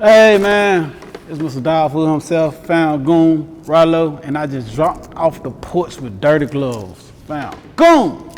Hey man, it's Mr. Dolph himself, found Goon, Ralo, and I just dropped off the porch with dirty gloves. Found Goon!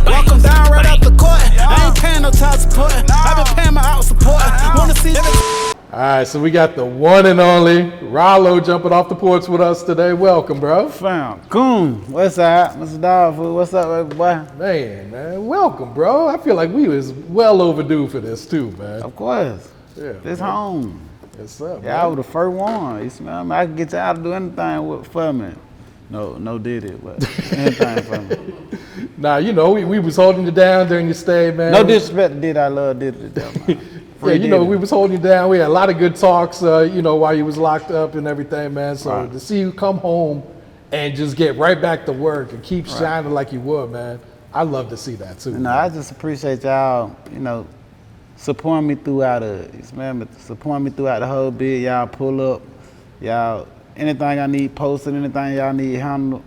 Welcome down right out the court. I ain't paying no child support. I've been paying my out support. Wanna see the All right, so we got the one and only Ralo jumping off the porch with us today. Welcome, bro. Found Goon. What's up, Mr. Dolph? What's up, baby boy? Man, welcome, bro. I feel like we was well overdue for this too, man. Of course. Yeah, This man. home. Yes, sir. Y'all was the first one. You smell me? I can get y'all to do anything for me. No did it, but anything for me. Nah, you know, we was holding you down during your stay, man. No disrespect to Did I love Did it. Yeah, you know, we was holding you down. We had a lot of good talks, you know, while you was locked up and everything, man. So Right. to see you come home and just get right back to work and keep shining like you would, man, I love to see that too. You know, I just appreciate y'all, you know, supporting me throughout supporting me throughout the whole bit. Y'all pull up, y'all, anything I need posted, anything y'all need handled,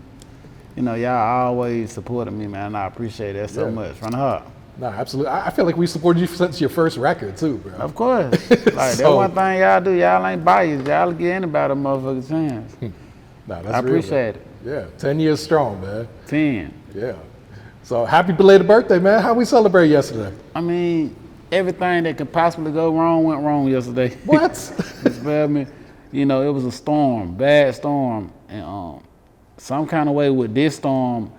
you know, y'all always supported me, man. I appreciate that so much from the heart. No, absolutely. I feel like we supported you since your first record too, bro. Of course. Like, that one thing y'all do, y'all ain't biased. Y'all give anybody a motherfucking chance. Nah, that's I appreciate it. Yeah, 10 years strong, man. 10. Yeah. So happy belated birthday, man. How we celebrate yesterday? I mean, everything that could possibly go wrong went wrong yesterday. What? You feel me? You know, it was a storm, bad storm, and some kind of way with this storm,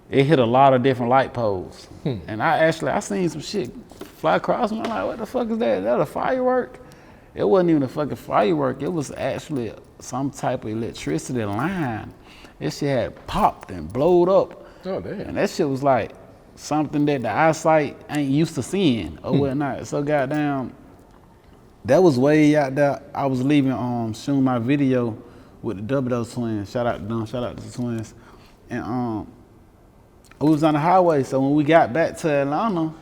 it hit a lot of different light poles. And I seen some shit fly across me. I'm like, what the fuck is that? Is that a firework? It wasn't even a fucking firework. It was actually some type of electricity line. This shit had popped and blowed up. Oh, damn. And that shit was like something that the eyesight ain't used to seeing or whatnot. So goddamn, that was way out there. I was leaving shooting my video with the Double twins. Shout out to them, shout out to the twins. And we was on the highway, so when we got back to Atlanta,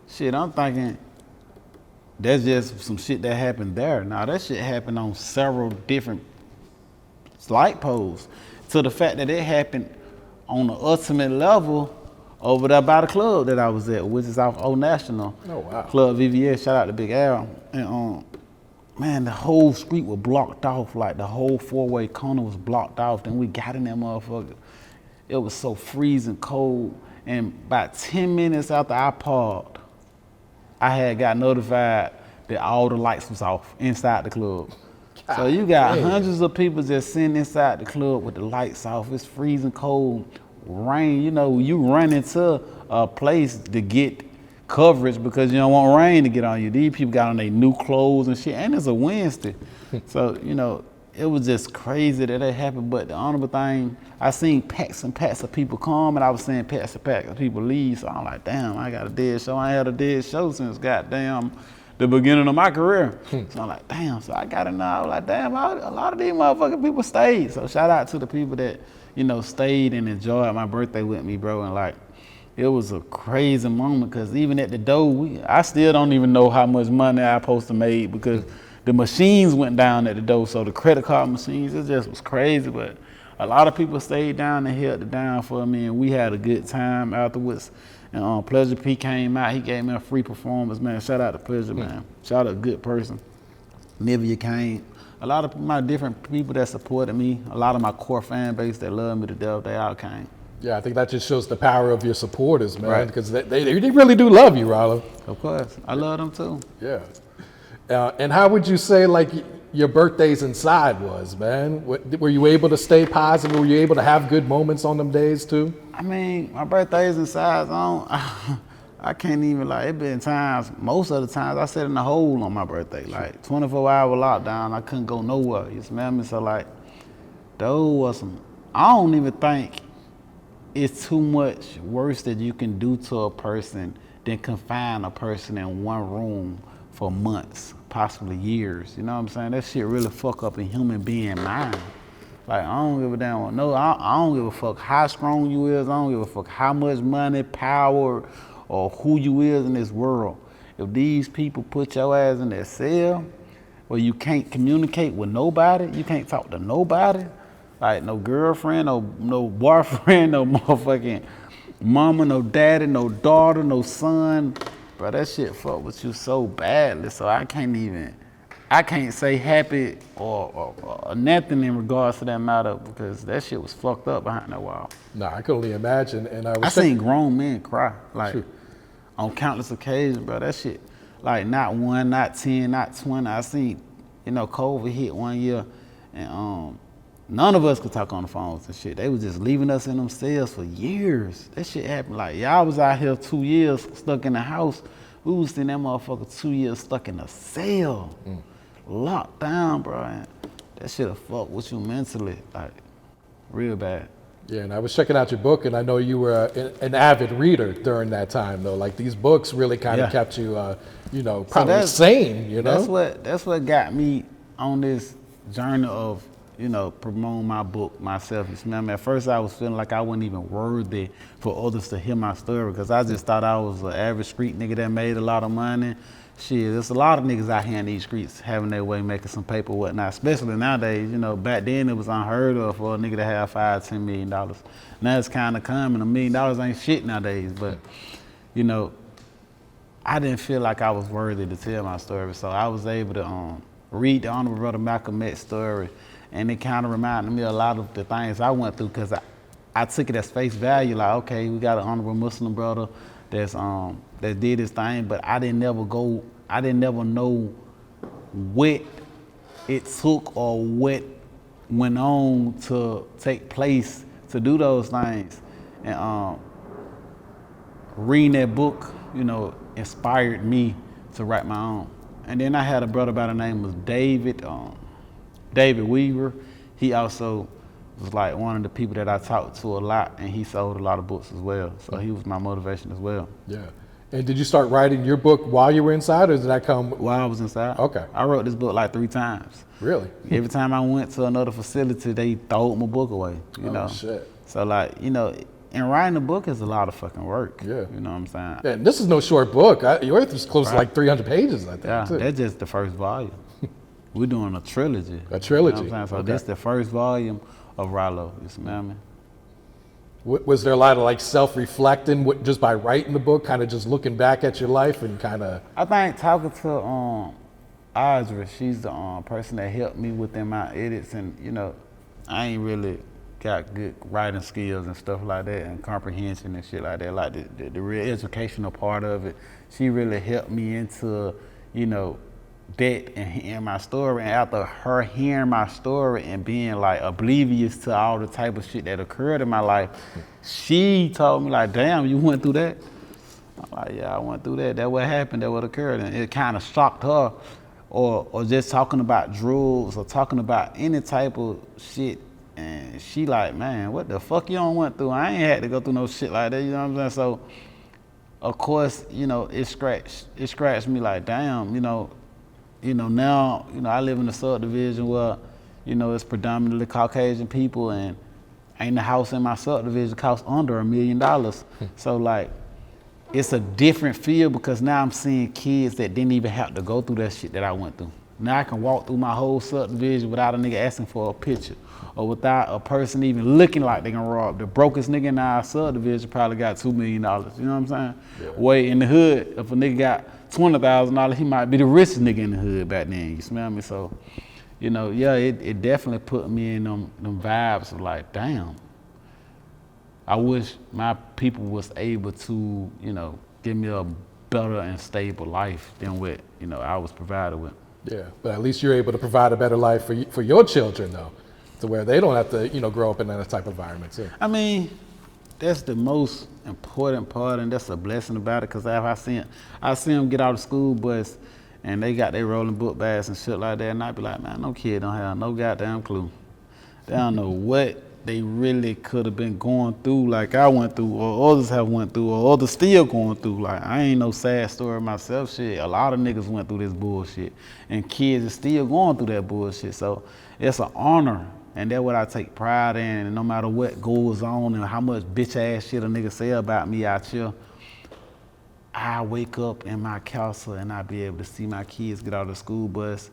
shit, I'm thinking that's just some shit that happened there. Now that shit happened on several different light poles, to the fact that it happened on the ultimate level over there by the club that I was at, which is off Old National. Oh, wow. Club VVS, shout out to Big Al. And man, the whole street was blocked off, like the whole four-way corner was blocked off. Then we got in that motherfucker. It was so freezing cold, and about 10 minutes after I parked, I had got notified that all the lights was off inside the club. So you got hundreds of people just sitting inside the club with the lights off. It's freezing cold, rain. You know, you run into a place to get coverage because you don't want rain to get on you. These people got on their new clothes and shit, and it's a Wednesday. So, you know, it was just crazy that it happened. But the honorable thing, I seen packs and packs of people come, and I was seeing packs and packs of people leave. So I'm like, damn, I got a dead show. I ain't had a dead show since goddamn the beginning of my career. So I'm like, damn. So I got in there. I was like, damn, a lot of these motherfucking people stayed. So shout out to the people that, you know, stayed and enjoyed my birthday with me, bro. And like, it was a crazy moment because even at the door, I still don't even know how much money I supposed to make because the machines went down at the door. So the credit card machines, it just was crazy. But a lot of people stayed down and held it down for me, and we had a good time afterwards. And Pleasure P came out. He gave me a free performance, man. Shout out to Pleasure, man. Shout out, a good person. Nivea came. A lot of my different people that supported me, a lot of my core fan base that loved me to death, they all came. Yeah, I think that just shows the power of your supporters, man, Right. because they really do love you, Ralo. Of course. I love them too. Yeah. And how would you say, like, your birthdays inside was, man? Were you able to stay positive? Were you able to have good moments on them days too? I mean, my birthdays inside, I can't even, like, it been times, most of the times I sat in the hole on my birthday, like 24-hour lockdown, I couldn't go nowhere, you smell me? So like, those was some, I don't even think it's too much worse that you can do to a person than confine a person in one room for months, possibly years. You know what I'm saying? That shit really fuck up a human being mind. Like, I don't give a damn. No, I don't give a fuck how strong you is. I don't give a fuck how much money, power, or who you is in this world. If these people put your ass in that cell where you can't communicate with nobody, you can't talk to nobody, like no girlfriend, no boyfriend, no motherfucking mama, no daddy, no daughter, no son, bro, that shit fuck with you so badly. So I can't even I can't say happy or nothing in regards to that matter because that shit was fucked up behind that wall. No, I can only imagine. And I seen grown men cry, like, Sure. on countless occasions, bro. That shit, like, not 1, not 10, not 20. I seen, COVID hit one year, and none of us could talk on the phones and shit. They was just leaving us in them cells for years. That shit happened. Like, y'all was out here 2 years stuck in the house. We was in that motherfucker 2 years stuck in a cell, locked down, bro. And that shit'll fuck with you mentally, like, real bad. Yeah, and I was checking out your book, and I know you were an avid reader during that time, though. Like, these books really kind of kept you, probably sane, That's what got me on this journey of, promoting my book myself. You smell me? At first, I was feeling like I wasn't even worthy for others to hear my story because I just thought I was an average street nigga that made a lot of money. Shit, there's a lot of niggas out here in these streets having their way, making some paper, whatnot. Especially nowadays, back then it was unheard of for a nigga to have $5-10 million. Now it's kind of common. $1 million ain't shit nowadays, but I didn't feel like I was worthy to tell my story, so I was able to read the Honorable Brother Malcolm X's story, and it kind of reminded me a lot of the things I went through because I took it as face value, like, okay, we got an honorable Muslim brother that's that did his thing, but I didn't never know what it took or what went on to take place to do those things. And reading that book, inspired me to write my own. And then I had a brother by the name of David Weaver. He also was like one of the people that I talked to a lot, and he sold a lot of books as well. So he was my motivation as well. Yeah. And did you start writing your book while you were inside, or did that come? While I was inside. Okay. I wrote this book like 3 times. Really? Every time I went to another facility, they throwed my book away, Oh, shit. So like, and writing a book is a lot of fucking work. Yeah. You know what I'm saying? Yeah, and this is no short book. Yours was close to like 300 pages, I think. Yeah, too. that's just the first volume. We're doing a trilogy. A trilogy. You know what I'm saying? So Okay. this the first volume of Ralo. You smell me? Was there a lot of like self-reflecting just by writing the book, kind of just looking back at your life and kind of? I think talking to Audra, she's the person that helped me within my edits, and I ain't really got good writing skills and stuff like that, and comprehension and shit like that, like the real educational part of it. She really helped me into that and hearing my story. And after her hearing my story and being like oblivious to all the type of shit that occurred in my life, she told me like, damn, you went through that? I'm like, yeah, I went through that. That what happened, that what occurred. And it kind of shocked her, or just talking about drugs or talking about any type of shit. And she like, man, what the fuck you don't went through? I ain't had to go through no shit like that, you know what I'm saying? So, of course, it scratched me like, damn, now, I live in a subdivision where, it's predominantly Caucasian people, and ain't the house in my subdivision cost under $1 million. So like, it's a different feel because now I'm seeing kids that didn't even have to go through that shit that I went through. Now I can walk through my whole subdivision without a nigga asking for a picture, or without a person even looking like they gonna rob. The brokest nigga in our subdivision probably got $2 million. You know what I'm saying? Yeah. Way in the hood, if a nigga got $20,000, he might be the richest nigga in the hood back then. You smell me? So, it definitely put me in them vibes of like, damn. I wish my people was able to, give me a better and stable life than what, I was provided with. Yeah, but at least you're able to provide a better life for your children, though, to where they don't have to, grow up in that type of environment, too. I mean, that's the most important part, and that's a blessing about it, because I see them get out of school bus, and they got their rolling book bags and shit like that, and I be like, man, no kid don't have no goddamn clue. They don't know what they really could have been going through like I went through, or others have went through, or others still going through. Like, I ain't no sad story myself, shit. A lot of niggas went through this bullshit, and kids are still going through that bullshit. So it's an honor, and that's what I take pride in. And no matter what goes on and how much bitch ass shit a nigga say about me out here, I wake up in my castle and I be able to see my kids get out of the school bus.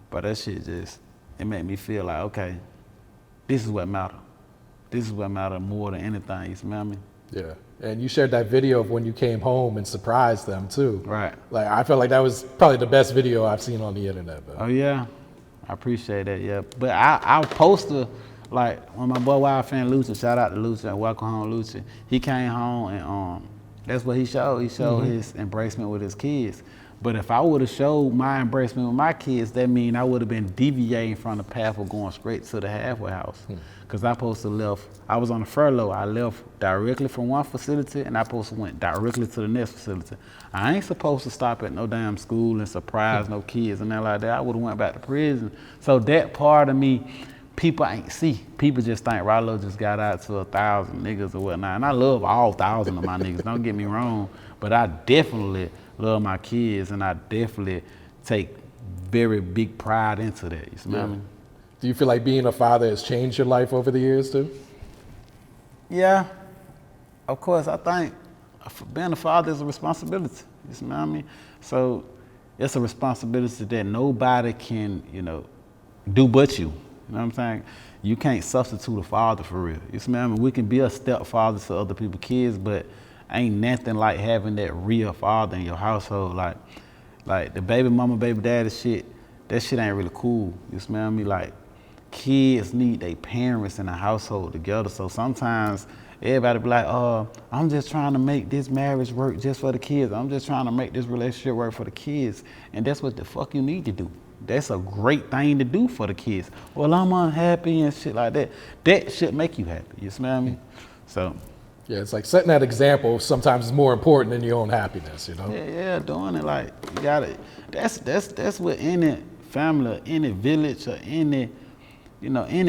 But that shit it made me feel like, okay, this is what matters. This is what matters more than anything, you smell me? Yeah. And you shared that video of when you came home and surprised them too. Right. Like I felt like that was probably the best video I've seen on the internet. Bro. Oh yeah, I appreciate that. Yeah, but I'll post like when my boy YFN Lucci, shout out to Lucci and welcome home Lucci. He came home and that's what he showed. He showed his embracement with his kids. But if I would have showed my embracement with my kids, that means I would have been deviating from the path of going straight to the halfway house. Because I supposed to left, I was on a furlough. I left directly from one facility and I supposed to went directly to the next facility. I ain't supposed to stop at no damn school and surprise no kids and that like that. I would have went back to prison. So that part of me, people ain't see. People just think Ralo just got out to 1,000 niggas or whatnot. And I love all 1,000 of my niggas, don't get me wrong. But I definitely love my kids and I definitely take very big pride into that. You smell me? Do you feel like being a father has changed your life over the years too? Yeah, of course. I think being a father is a responsibility. You smell me? So it's a responsibility that nobody can, do but you. You know what I'm saying? You can't substitute a father for real. You smell me? We can be a stepfather to other people's kids, but ain't nothing like having that real father in your household. Like the baby mama, baby daddy shit, that shit ain't really cool. You smell me? Like kids need their parents in the household together. So sometimes everybody be like, I'm just trying to make this marriage work just for the kids. I'm just trying to make this relationship work for the kids. And that's what the fuck you need to do. That's a great thing to do for the kids. Well, I'm unhappy and shit like that. That should make you happy. You smell me? So. Yeah, it's like setting that example sometimes is more important than your own happiness, Yeah, doing it like you gotta. That's what any family, any village, or any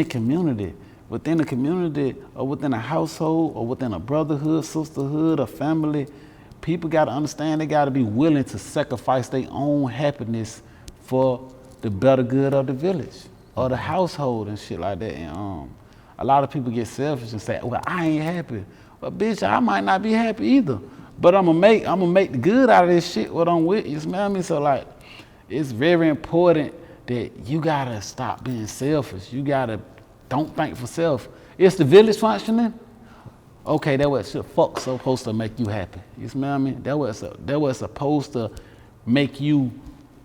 community. Within a community, or within a household, or within a brotherhood, sisterhood, or family, people gotta understand they gotta be willing to sacrifice their own happiness for the better good of the village or the household and shit like that. And a lot of people get selfish and say, "Well, I ain't happy." But bitch, I might not be happy either. But I'm gonna make the good out of this shit what I'm with. You smell me? So like, it's very important that you gotta stop being selfish. You gotta don't think for self. It's the village functioning. Okay, that what shit fuck's supposed to make you happy. You smell me? That was supposed to make you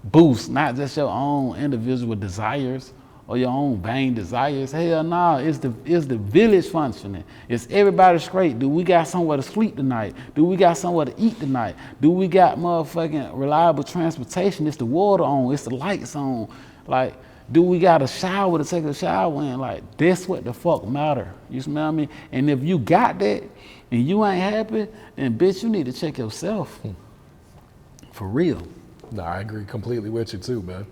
boost, not just your own individual desires or your own vain desires. Hell nah, it's the village functioning. It's everybody straight. Do we got somewhere to sleep tonight? Do we got somewhere to eat tonight? Do we got motherfucking reliable transportation? It's the water on, it's the lights on. Like, do we got a shower to take a shower in? Like, that's what the fuck matter. You smell me? And if you got that and you ain't happy, then bitch, you need to check yourself. For real. No, I agree completely with you too, man.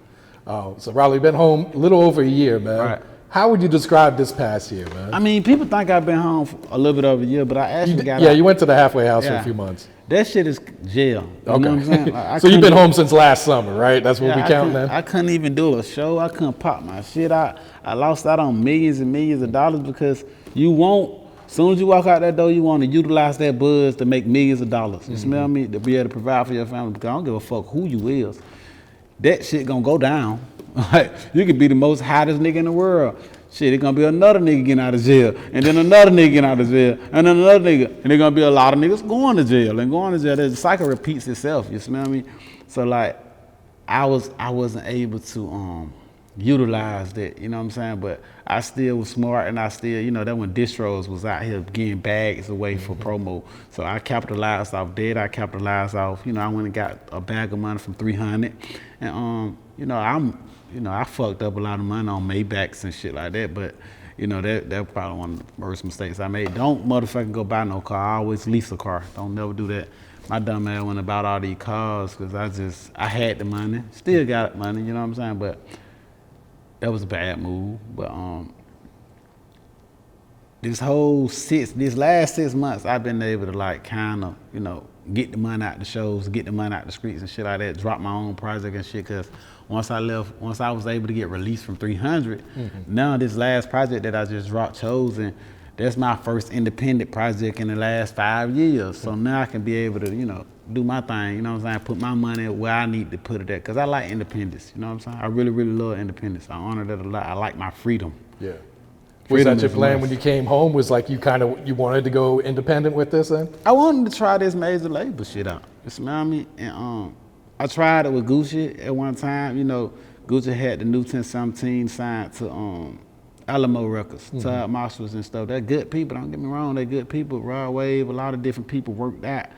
So Raleigh, been home a little over a year, man. Right. How would you describe this past year, man? I mean, people think I've been home for a little bit over a year, but I actually got out. Yeah, you went to the halfway house for a few months. That shit is jail. You know what I'm saying? Like, so you've been home since last summer, right? That's what we count then? I couldn't even do a show. I couldn't pop my shit out. I lost out on millions and millions of dollars because you won't, as soon as you walk out that door, you want to utilize that buzz to make millions of dollars. You smell me? To be able to provide for your family because I don't give a fuck who you is. That shit gonna go down. Like, you could be the most hottest nigga in the world. Shit, it's gonna be another nigga getting out of jail, and then another nigga getting out of jail, and then another nigga, and there's gonna be a lot of niggas going to jail and going to jail. The cycle repeats itself. You smell me? So like, I wasn't able to utilize that. You know what I'm saying? But I still was smart, and I still, that when distros was out here getting bags away for promo. So I capitalized off that. I capitalized off. I went and got a bag of money from 300, and I fucked up a lot of money on Maybachs and shit like that, but that probably one of the worst mistakes I made. Don't motherfucking go buy no car. I always lease a car. Don't never do that. My dumb ass went about all these cars because I had the money. Still got money, you know what I'm saying? But that was a bad move. But this last 6 months, I've been able to like kind of, get the money out the shows, get the money out the streets and shit like that, drop my own project and shit, because once I was able to get released from 300, now this last project that I just dropped, Chosen, that's my first independent project in the last 5 years. So now I can be able to, do my thing, you know what I'm saying? Put my money where I need to put it at, because I like independence, you know what I'm saying? I really, really love independence. I honor that a lot. I like my freedom. Yeah. Was Freedom that your is plan must. when you came home? Was like you wanted to go independent with this then? I wanted to try this major label shit out. You smell me? And I tried it with Gucci at one time. You know, Gucci had the new 1017 signed to Alamo Records, Todd Musl and stuff. They're good people, don't get me wrong, they're good people. Raw Wave, a lot of different people worked that.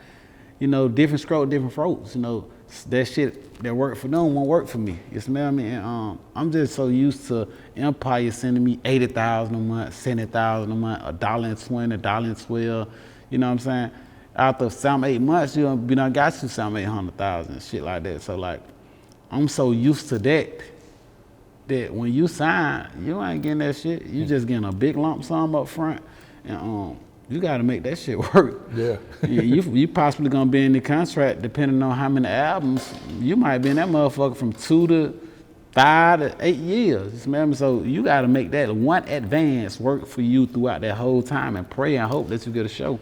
You know, different stroke, different throats. You know, that shit that worked for them won't work for me. You smell me? And I'm just so used to Empire sending me 80,000 a month, 70,000 a month, $1.20, $1.12. You know what I'm saying? After 7-8 months, you done got you 700,000-800,000, shit like that. So like, I'm so used to that when you sign, you ain't getting that shit. You just getting a big lump sum up front, and you got to make that shit work. Yeah. you possibly gonna be in the contract depending on how many albums. You might be in that motherfucker from 2 to 5 to 8 years. You smell me? So you got to make that one advance work for you throughout that whole time and pray and hope that you get a show.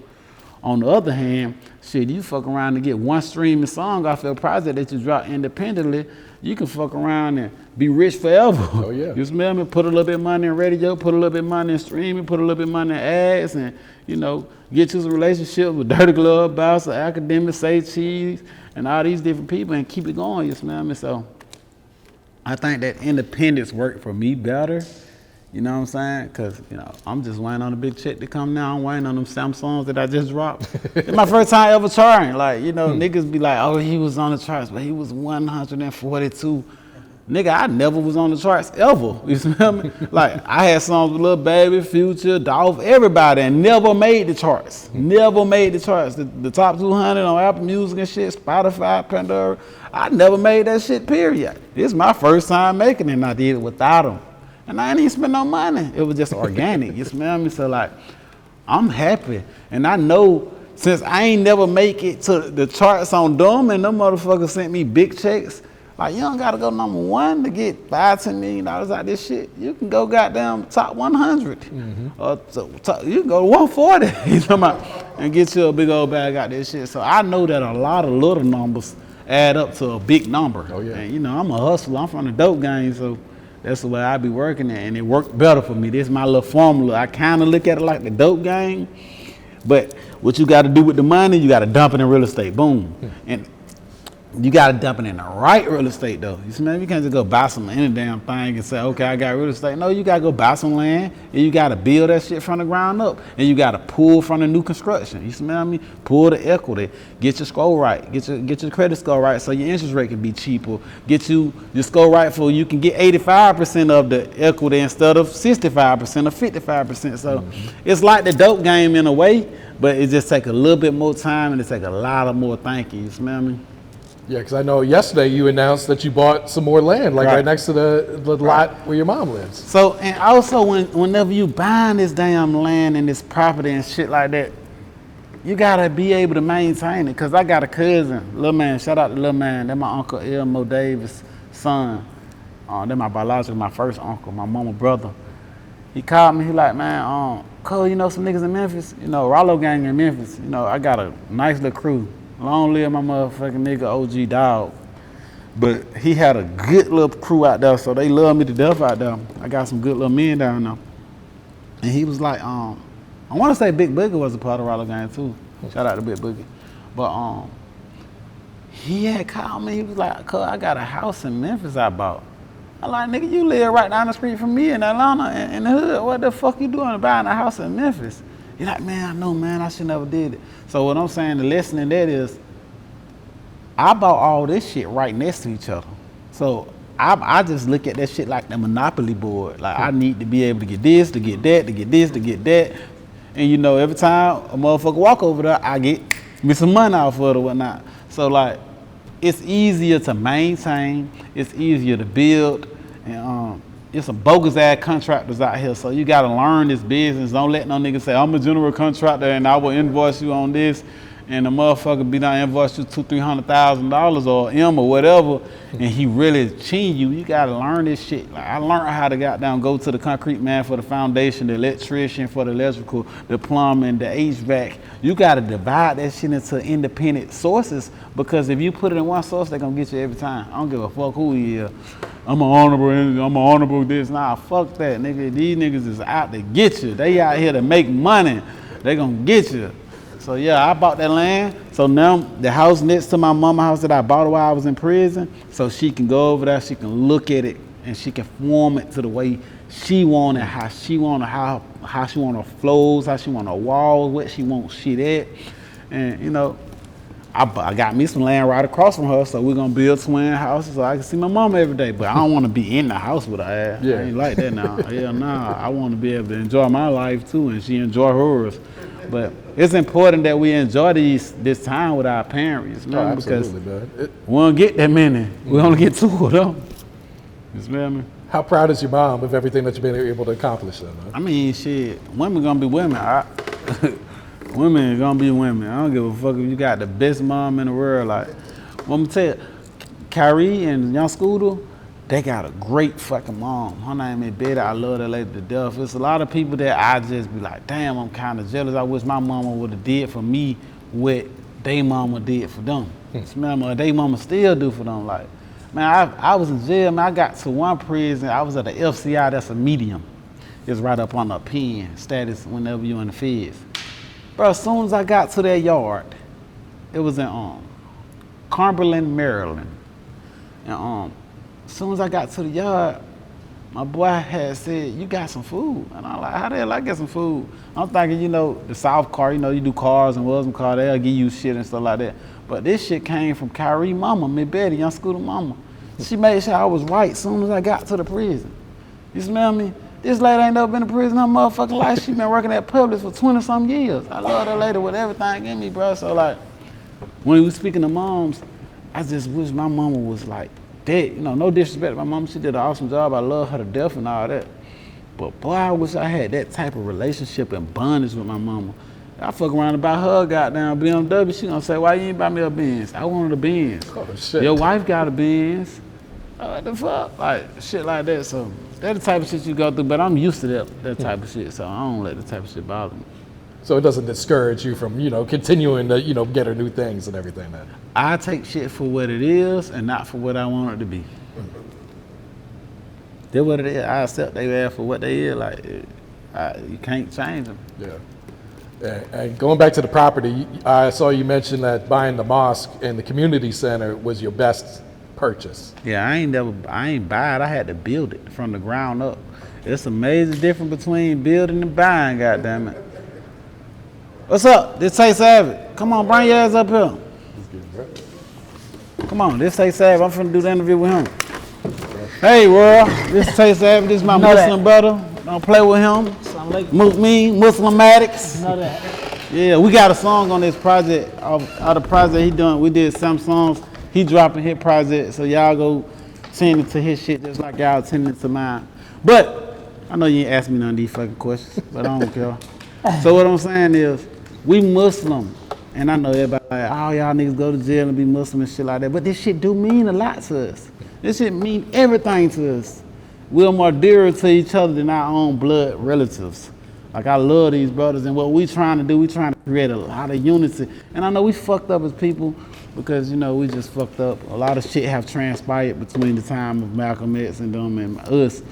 On the other hand, shit, you fuck around and get one streaming song off your project that you drop independently, you can fuck around and be rich forever. Oh, yeah. You smell me? Put a little bit of money in radio, put a little bit of money in streaming, put a little bit of money in ads, and, you know, get you some relationships with Dirty Glove, Bouncer, Academic, Say Cheese, and all these different people and keep it going, you smell me? So I think that independence worked for me better. You know what I'm saying? Because, you know, I'm just waiting on a big check to come now. I'm waiting on them Samsungs that I just dropped. It's my first time ever charting. Like, you know, niggas be like, oh, he was on the charts, but he was 142. Nigga, I never was on the charts ever. You smell me? Like, I had songs with Lil Baby, Future, Dolph, everybody, and never made the charts. Never made the charts. The top 200 on Apple Music and shit, Spotify, Kendr. I never made that shit, period. This is my first time making it, and I did it without them. And I ain't even spend no money. It was just organic, you smell me? So like, I'm happy. And I know since I ain't never make it to the charts on them and them motherfuckers sent me big checks, like you don't gotta go number 1 to get $5-10 million out this shit. You can go goddamn top 100. Or you can go to 140, you know what I'm about, and get you a big old bag out this shit. So I know that a lot of little numbers add up to a big number. Oh, yeah. And you know, I'm a hustler, I'm from the dope game, so that's the way I be working at, and it worked better for me. This is my little formula. I kind of look at it like the dope game, but what you got to do with the money, you got to dump it in real estate. Boom. And you got to dump it in the right real estate, though. You smell me? You can't just go buy some any damn thing and say, okay, I got real estate. No, you got to go buy some land, and you got to build that shit from the ground up, and you got to pull from the new construction. You smell me? Pull the equity. Get your score right. Get your credit score right so your interest rate can be cheaper. Get your score right so you can get 85% of the equity instead of 65% or 55%. So it's like the dope game in a way, but it just take a little bit more time, and it take a lot of more thinking. You smell me? Yeah, because I know yesterday you announced that you bought some more land, like right next to the lot where your mom lives. So, and also whenever you buying this damn land and this property and shit like that, you gotta be able to maintain it. Cause I got a cousin, Lil Man, shout out to Lil Man, that's my uncle Elmo Davis' son. They're my biological, my first uncle, my mama brother. He called me, he like, man, Cole, you know some niggas in Memphis? You know, Ralo gang in Memphis. You know, I got a nice little crew. Long live my motherfucking nigga OG dog. But he had a good little crew out there, so they love me to death out there. I got some good little men down there. And he was like, I want to say Big Boogie was a part of Ralo gang too. Shout out to Big Boogie. But he had called me, he was like, cuz I got a house in Memphis I bought. I'm like, nigga, you live right down the street from me in Atlanta, in the hood. What the fuck you doing buying a house in Memphis? He's like, man, I know, man, I should never did it. So what I'm saying, the lesson in that is, I bought all this shit right next to each other. So I just look at that shit like the Monopoly board. Like I need to be able to get this, to get that, to get this, to get that. And you know, every time a motherfucker walk over there, I get me some money off of it or whatnot. So like, it's easier to maintain, it's easier to build, and it's some bogus ass contractors out here, so you gotta learn this business. Don't let no nigga say, I'm a general contractor and I will invoice you on this. and the motherfucker be done invoice you $200,000-$300,000 or M or whatever, and he really cheating you, you gotta learn this shit. Like I learned how to go to the concrete man for the foundation, the electrician for the electrical, the plumbing, the HVAC. You gotta divide that shit into independent sources, because if you put it in one source, they're gonna get you every time. I don't give a fuck who he is. I'm an honorable this. Nah, fuck that, nigga. These niggas is out to get you. They out here to make money. They gonna get you. So yeah, I bought that land. So now the house next to my mama house that I bought while I was in prison, so she can go over there, she can look at it, and she can form it to the way she want it, how she want it, how she want her flows, how she want her walls, what she want shit at. And you know, I got me some land right across from her, so we're gonna build twin houses so I can see my mama every day. But I don't want to be in the house with her ass. Yeah. I ain't like that now. Hell nah. I want to be able to enjoy my life too, and she enjoy hers. But it's important that we enjoy this time with our parents, man, because we don't get that many. We only get 2 of them. You smell me? How proud is your mom of everything that you've been able to accomplish, though, man? I mean, shit, women gonna be women. Women gonna be women. I don't give a fuck if you got the best mom in the world. Like, let me tell you, Kyrie and Young Scooter, they got a great fucking mom. Her name is Betty. I love that lady to death. It's a lot of people that I just be like, damn, I'm kind of jealous. I wish my mama would have did for me what they mama did for them. Smell me? They mama still do for them. Like, man, I was in jail, man. I got to one prison. I was at the FCI. That's a medium. It's right up on the pen status whenever you in the feds. Bro, as soon as I got to that yard, it was in Cumberland, Maryland. And as soon as I got to the yard, my boy had said, you got some food. And I'm like, how the hell I get some food? I'm thinking, you know, the South car, you know, you do cars and Muslim car, they'll give you shit and stuff like that. But this shit came from Kyrie mama, Miss Betty, Young Scooter mama. She made sure I was right as soon as I got to the prison. You smell me? This lady ain't never been in prison her motherfucking life. She been working at Publix for 20-some years. I love that lady with everything in me, bro. So like, when we was speaking to moms, I just wish my mama was like that. You know, no disrespect to my mama. She did an awesome job. I love her to death and all that. But boy, I wish I had that type of relationship and bondage with my mama. I fuck around about her goddamn BMW. She gonna say, why you ain't buy me a Benz? I wanted a Benz. Oh, shit. Your wife got a Benz. What the fuck? Like, shit like that. So that's the type of shit you go through, but I'm used to that type of shit, so I don't let the type of shit bother me. So it doesn't discourage you from, you know, continuing to, you know, get her new things and everything then? I take shit for what it is and not for what I want it to be. They're what it is. I accept they ass for what they is. Like, you can't change them. Yeah. And going back to the property, I saw you mention that buying the mosque and the community center was your best purchase. Yeah, I ain't buy it. I had to build it from the ground up. It's a major difference between building and buying, goddammit. What's up? This Tay Savage. Come on, bring your ass up here. Come on, this Tay Savage. I'm finna do the interview with him. Hey, world. This Tay Savage. This is my Muslim brother. Don't play with him. Muslimatics. Know that. Yeah, we got a song on this project. Out the project he done, we did some songs. He dropping his project, so y'all go send it to his shit just like y'all sending it to mine. But I know you ain't asking me none of these fucking questions, but I don't care. So what I'm saying is, we Muslim, and I know everybody like, oh, y'all niggas go to jail and be Muslim and shit like that, but this shit do mean a lot to us. This shit mean everything to us. We're more dearer to each other than our own blood relatives. Like, I love these brothers, and what we trying to do, we trying to create a lot of unity. And I know we fucked up as people, because, you know, we just fucked up. A lot of shit have transpired between the time of Malcolm X and them and us.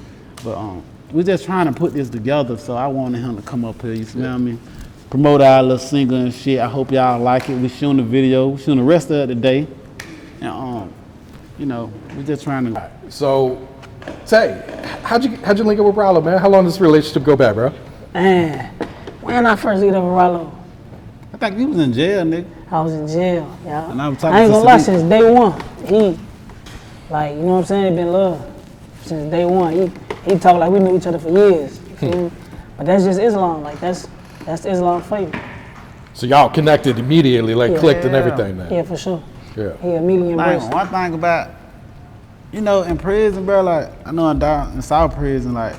But we're just trying to put this together, so I wanted him to come up here, you smell me? Promote our little single and shit. I hope y'all like it. We shooting the video, we shooting the rest of it today. And, you know, we're just trying to. So, Tay, how'd you link up with Ralo, man? How long does this relationship go back, bro? Man, when I first get up with Ralo, I think you was in jail, nigga. I was in jail, yeah. And I was talking I ain't to gonna lie, Sadiq. since day one, he, like, you know what I'm saying, it been love. Since day one, he talked like we knew each other for years, you feel me? But that's just Islam, like, that's Islam for you. So y'all connected immediately, like clicked and everything, man. Yeah, for sure. Yeah. He immediately embraced it. One thing about, you know, in prison, bro, like, I know in South prison, like,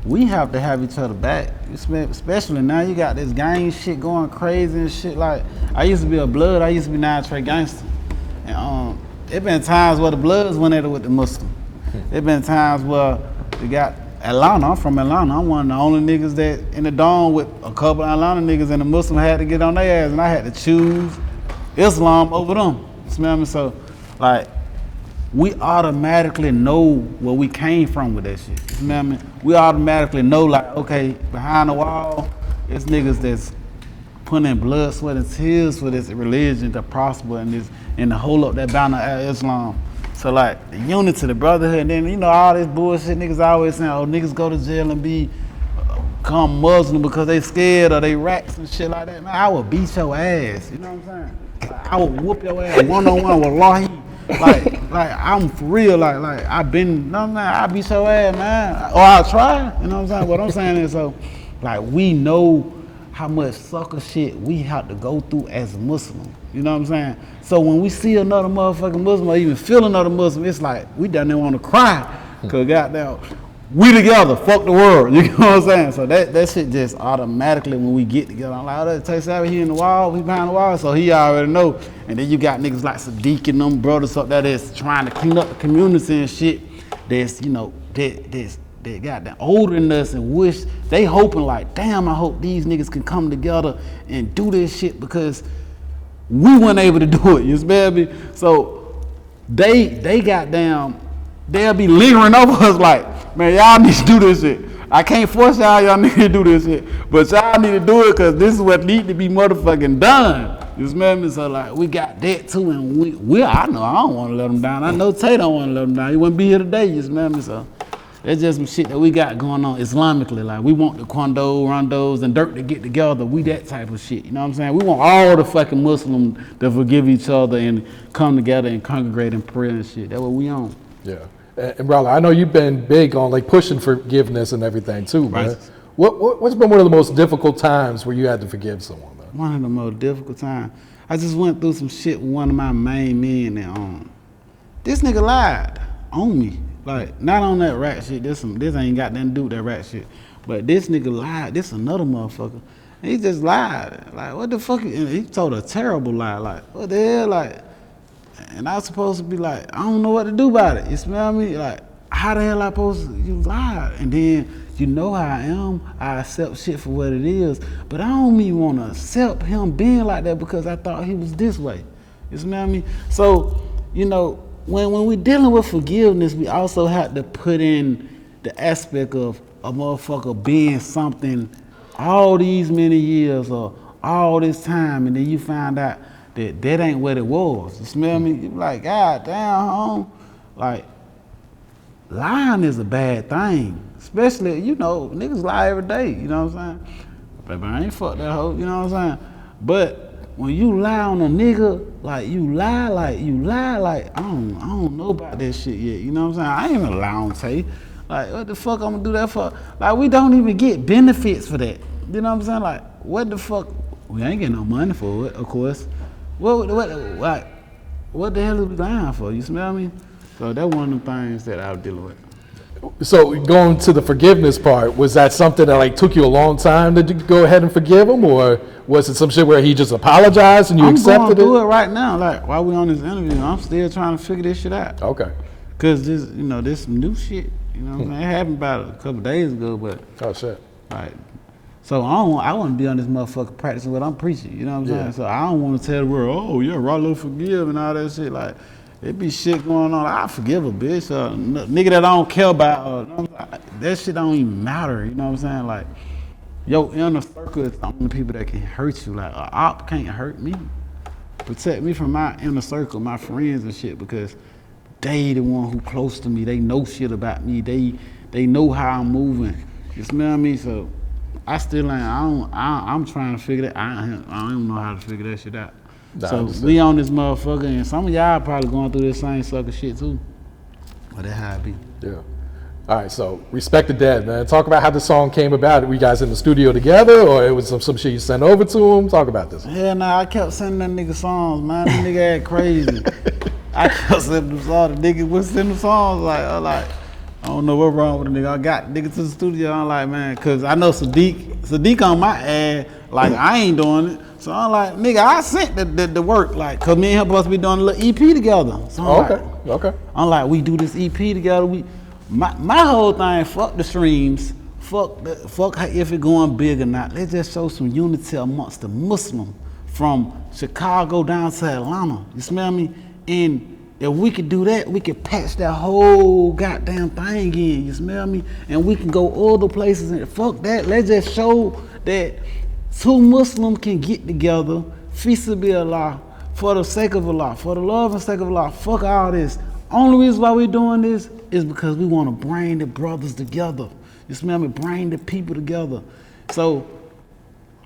we have to have each other back. Especially now you got this gang shit going crazy and shit. Like, I used to be a blood, I used to be 9 Trey gangster. And it been times where the Bloods went at it with the Muslim. It been times where we got Atlanta. I'm from Atlanta. I'm one of the only niggas that in the dome with a couple of Atlanta niggas, and the Muslim had to get on their ass, and I had to choose Islam over them. You smell me? So, like, we automatically know where we came from with that shit. You smell me? We automatically know, like, okay, behind the wall, it's niggas that's putting in blood, sweat, and tears for this religion to prosper and to hold up that banner of Islam. So like the unity, the brotherhood, and then all this bullshit niggas always saying, oh, niggas go to jail and become Muslim because they scared or they rats and shit like that. Man, I would beat your ass. You know what I'm saying? Like, I would whoop your ass one-on-one with Wallahi. Like I'm for real. Like I've been, I beat your ass, man. Or I'll try. You know what I'm saying? What I'm saying is, so like we know how much sucker shit we have to go through as a Muslim. You know what I'm saying? So when we see another motherfucking Muslim or even feel another Muslim, it's like we done there want to cry. Cause goddamn, we together, fuck the world. You know what I'm saying? So that shit just automatically when we get together, I'm like, oh, Tay Savage, he in the wall, he behind the wall, so he already know. And then you got niggas like Sadiq and them brothers up there that's trying to clean up the community and shit. That's they got that older than us and wish they hoping like, damn, I hope these niggas can come together and do this shit because we weren't able to do it. You smell me? So they goddamn, they'll be lingering over us like, man, y'all need to do this shit. I can't force y'all need to do this shit, but y'all need to do it because this is what need to be motherfucking done. You smell me? So like we got that too, and I know I don't want to let them down. I know Tay don't want to let them down. He wouldn't be here today. You smell me? So. That's just some shit that we got going on Islamically. Like, we want the Quando, Rondos, and Dirk to get together. We that type of shit. You know what I'm saying? We want all the fucking Muslims to forgive each other and come together and congregate in prayer and shit. That's what we on. Yeah. And Ralo, I know you've been big on like pushing forgiveness and everything too, man. Right. What's been one of the most difficult times where you had to forgive someone, man? One of the most difficult times. I just went through some shit with one of my main men and this nigga lied on me. Like, not on that rat shit, this ain't got nothing to do with that rat shit. But this nigga lied, this another motherfucker. And he just lied. Like, what the fuck? And he told a terrible lie. Like, what the hell? Like, and I was supposed to be like, I don't know what to do about it. You smell me? Like, how the hell I supposed to, you lied. And then, you know how I am. I accept shit for what it is. But I don't even want to accept him being like that because I thought he was this way. You smell me? So, when we're dealing with forgiveness, we also have to put in the aspect of a motherfucker being something all these many years or all this time, and then you find out that ain't what it was. You smell me? You like, God damn, home. Like, lying is a bad thing. Especially, niggas lie every day, you know what I'm saying? Baby, I ain't fuck that hoe, you know what I'm saying? But when you lie on a nigga, like you lie, I don't know about that shit yet. You know what I'm saying? I ain't gonna lie on Tay. Like, what the fuck I'm gonna do that for? Like, we don't even get benefits for that. You know what I'm saying? Like, what the fuck? We ain't getting no money for it, of course. What the hell is we lying for? You smell me? So that's one of the things that I was dealing with. So going to the forgiveness part, was that something that like took you a long time to go ahead and forgive him, or was it some shit where he just apologized and you accepted it? I'm going through it right now. Like while we on this interview, I'm still trying to figure this shit out. Okay. Cause this some new shit. You know what I'm saying? It happened about a couple days ago, but oh shit. Like, so I want to be on this motherfucker practicing what I'm preaching. You know what I'm saying? So I don't want to tell the world, oh yeah, Ralo forgive and all that shit. Like, it be shit going on. I forgive a bitch or nigga that I don't care about. That shit don't even matter. You know what I'm saying? Like, your inner circle is the only people that can hurt you. Like, a op can't hurt me. Protect me from my inner circle, my friends and shit, because they the one who close to me. They know shit about me. They know how I'm moving. You smell me? So I still ain't. I'm trying to figure that. I don't know how to figure that shit out. So we on this motherfucker, and some of y'all probably going through this same sucker shit too. But that's how it be. Yeah. All right, so Respect the Dead, man. Talk about how the song came about. Were you guys in the studio together, or it was some shit you sent over to him? Talk about this. Yeah, nah, I kept sending that nigga songs, man. That nigga act crazy. I kept sending them songs. The nigga was sending them songs like, I don't know what's wrong with the nigga. I got nigga to the studio. I'm like, man, cause I know Sadiq on my ass. Like I ain't doing it. So I'm like, nigga, I sent the work. Like, cause me and him supposed to be doing a little EP together. So Okay. I'm like, we do this EP together. My whole thing, fuck the streams. Fuck how, if it going big or not. Let's just show some unity amongst the Muslim from Chicago down to Atlanta. You smell me? And if we could do that, we could patch that whole goddamn thing in. You smell me? And we can go other places and fuck that. Let's just show that two Muslims can get together, fisabilillah, for the sake of Allah, for the love and sake of Allah. Fuck all this. Only reason why we doing this is because we want to bring the brothers together. You smell me? Bring the people together. So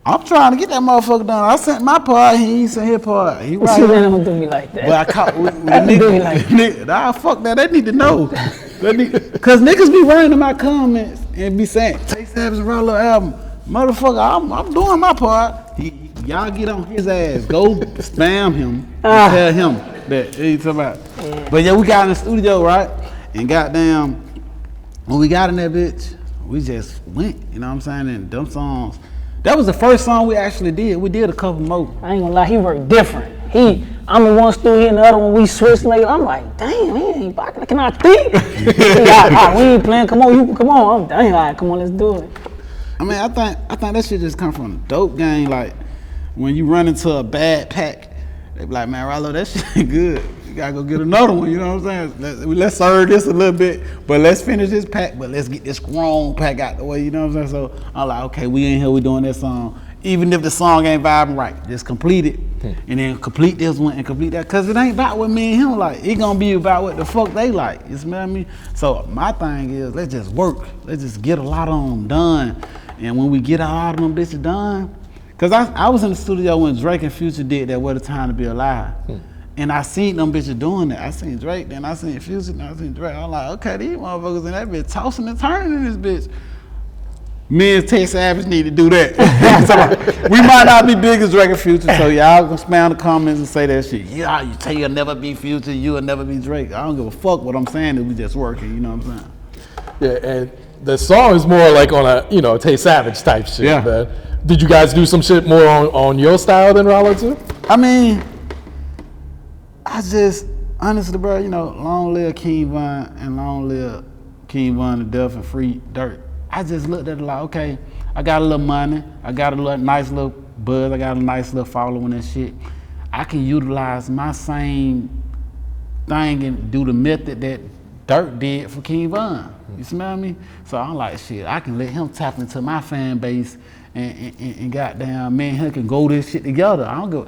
I'm trying to get that motherfucker done. I sent my part, he ain't sent his part. He right. Don't do me like that. But I caught with niggas. Nah, fuck that. They need to know. Cause niggas be running to my comments and be saying, Tay Savage and Ralo album. Motherfucker, I'm doing my part. Y'all get on his ass. Go spam him and tell him that he's talking about. Yeah. But yeah, we got in the studio, right? And goddamn, when we got in that bitch, we just went, you know what I'm saying? And them songs, that was the first song we actually did. We did a couple more. I ain't gonna lie, he worked different. I'm in one studio and the other one we switched. Like, I'm like, damn, he ain't barking. Can I think? We ain't playing. Come on, come on. I'm damn, all right, come on, let's do it. I mean, I think that shit just come from a dope game. Like when you run into a bad pack, they be like, man, Ralo, that shit good. You gotta go get another one. You know what I'm saying? Let's serve this a little bit, but let's finish this pack. But let's get this strong pack out the way. You know what I'm saying? So I'm like, okay, we in here, we doing this song. Even if the song ain't vibing right, just complete it, and then complete this one and complete that. Cause it ain't about what me and him like. It gonna be about what the fuck they like. You smell me? So my thing is, let's just work. Let's just get a lot of them done. And when we get a lot of them bitches done, cause I was in the studio when Drake and Future did that What a Time to Be Alive. And I seen them bitches doing that. I seen Drake, then I seen Future, then I seen Drake. I'm like, okay, these motherfuckers in that bitch tossing and turning in this bitch. Me and Tay Savage need to do that. So we might not be big as Drake and Future, so y'all gonna spam the comments and say that shit. Yeah, you say you'll never be Future, you'll never be Drake. I don't give a fuck. What I'm saying is we just working, you know what I'm saying? Yeah, and the song is more like on a, Tay Savage type shit, yeah. Man. Did you guys do some shit more on your style than Ralo too? I mean, I just, honestly, bro, long live King Von and long live King Von to death and free Dirt. I just looked at it like, okay, I got a little money, I got a little nice little buzz, I got a nice little following and shit. I can utilize my same thing and do the method that Dirt did for King Von. You smell me? So I'm like, shit, I can let him tap into my fan base and goddamn, me and him can go this shit together. I don't go,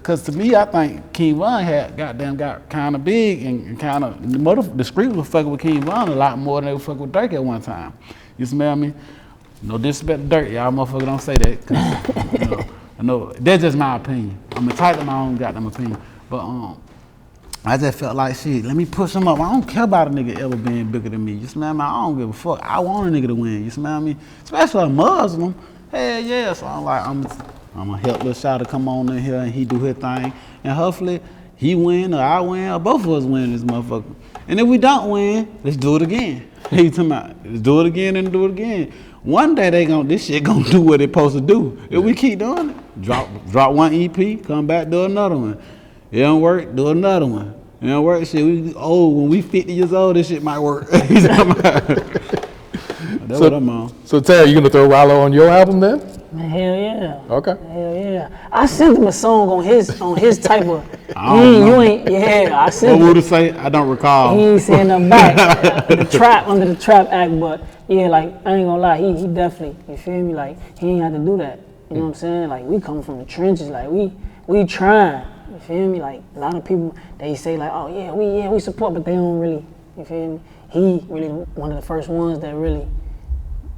cause to me, I think King Von got kind of big and kind of, the street was fucking with King Von a lot more than they were fucking with Drake at one time. You smell me? No disrespect to Dirt, y'all motherfuckers don't say that. Cause, I know, that's just my opinion. I'm entitled to my own goddamn opinion. But I just felt like, shit, let me push him up. I don't care about a nigga ever being bigger than me. You smell me? I don't give a fuck. I want a nigga to win. You smell me? Especially a Muslim. Hell yeah. So I'm like, I'm gonna help Lil Shawty come on in here and he do his thing. And hopefully he win or I win or both of us win this motherfucker. And if we don't win, let's do it again. You talking about? Let's do it again and do it again. One day this shit gonna do what it's supposed to do. If we keep doing it, drop one EP, come back, do another one. It don't work, do another one. It don't work, shit, when we 50 years old, this shit might work. That's what I'm on. So Tay, you gonna throw Ralo on your album then? Man, hell yeah. Okay. Hell yeah. I sent him a song on his type of. I sent him. What would it say? I don't recall. He ain't saying nothing back. Under the trap act, but yeah, like I ain't gonna lie, he definitely, you feel me? Like he ain't had to do that. You know what I'm saying? Like we come from the trenches, like we trying. You feel me? Like a lot of people, they say like, oh yeah, we support, but they don't really. You feel me? He really one of the first ones that really,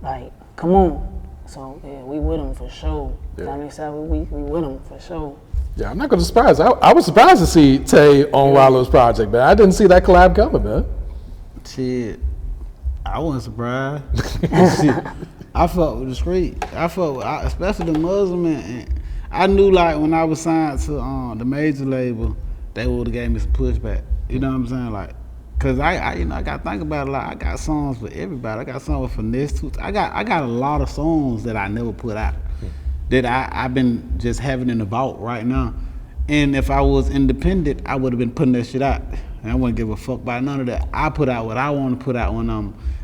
like, come on. So yeah, we with him for sure. Yeah. We with him for sure. Yeah, I'm not gonna surprise. I was surprised to see Tay on Ralo's project, man. I didn't see that collab coming, man. Shit, I wasn't surprised. Shit, I fuck with the street. Especially the Muslim, and I knew like when I was signed to the major label, they would have gave me some pushback. You know what I'm saying? Like, Cause I gotta think about it a lot. I got songs for everybody. I got songs for Finesse too. I got a lot of songs that I never put out that I've been just having in the vault right now. And if I was independent, I would have been putting that shit out. And I wouldn't give a fuck about none of that. I put out what I want to put out when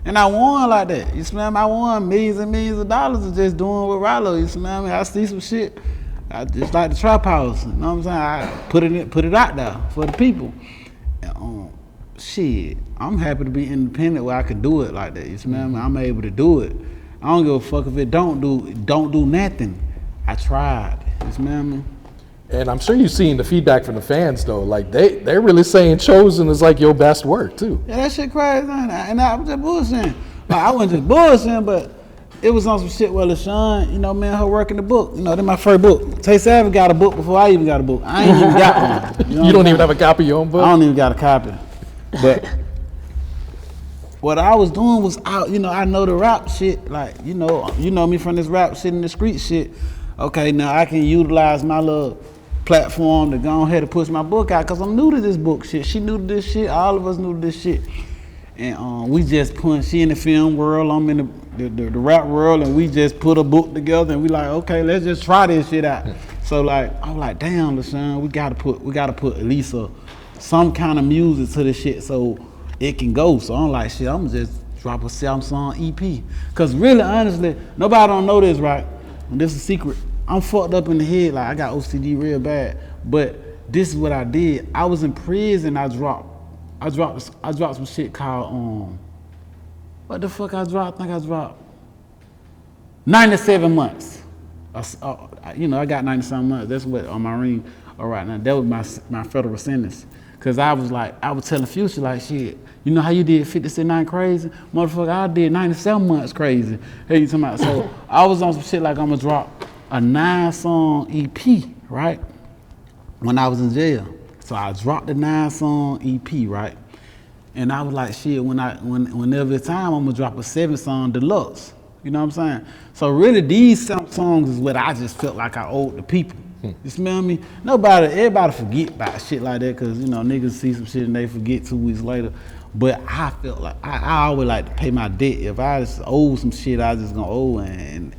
and I won like that. You smell me? I won millions and millions of dollars of just doing with Ralo. You smell me? I see some shit. I just like the trap house. You know what I'm saying? I put it out there for the people. And, shit, I'm happy to be independent where I can do it like that. You smell me? I'm able to do it. I don't give a fuck if it don't do nothing. I tried. You smell me? And I'm sure you've seen the feedback from the fans though. Like they're really saying Chosen is like your best work too. Yeah, that shit crazy. And I was just bullshitting. Like I wasn't just bullshitting, but it was on some shit where LaShawn, you know, man, her work in the book. You know, that's my first book. Tay Savage got a book before I even got a book. I ain't even got one. You don't even have a copy of your own book? I don't even got a copy. But what I was doing was out, you know, I know the rap shit, like, you know me from this rap shit and the street shit. Okay, now I can utilize my little platform to go ahead and push my book out because I'm new to this book shit. She new to this shit, all of us new to this shit. And we just she in the film world, I'm in the rap world, and we just put a book together and we like, okay, let's just try this shit out. So like, I'm like, damn, LaShawn, we gotta put at least some kind of music to this shit so it can go. So I'm like, shit, I'm just drop a 7-song EP. Cause really, honestly, nobody don't know this, right? And this is a secret. I'm fucked up in the head, like I got OCD real bad. But this is what I did. I was in prison. I dropped some shit called what the fuck I dropped? I think I dropped 97 months. You know, I got 97 months. That's what on my ring. All right, now that was my federal sentence. Cause I was telling Future like, shit, you know how you did 50 Cent 9 crazy? Motherfucker, I did 97 months crazy. Hey, you talking about? So I was on some shit like I'm gonna drop a 9-song EP, right? When I was in jail. So I dropped the 9-song EP, right? And I was like, shit, whenever it's time, I'm gonna drop a 7-song deluxe. You know what I'm saying? So really these songs is what I just felt like I owed the people. You smell me? Everybody forget about shit like that because, you know, niggas see some shit and they forget 2 weeks later. But I felt like, I always like to pay my debt. If I just owe some shit, I just gonna owe, and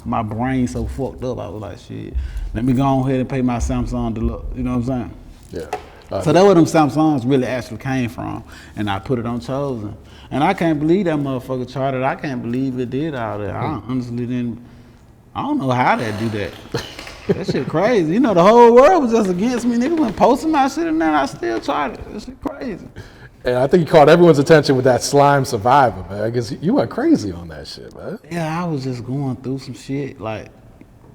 my brain so fucked up, I was like, shit, let me go ahead and pay my Samsung deluxe. You know what I'm saying? Yeah. So that's where them Samsungs really actually came from, and I put it on Chosen. And I can't believe that motherfucker charted. I can't believe it did all that. I honestly I don't know how they do that. That shit crazy. You know, the whole world was just against me. Niggas went posting my shit and then I still tried it. That shit crazy. And I think you caught everyone's attention with that Slime Survivor, man. I guess you went crazy on that shit, man. Yeah, I was just going through some shit. Like,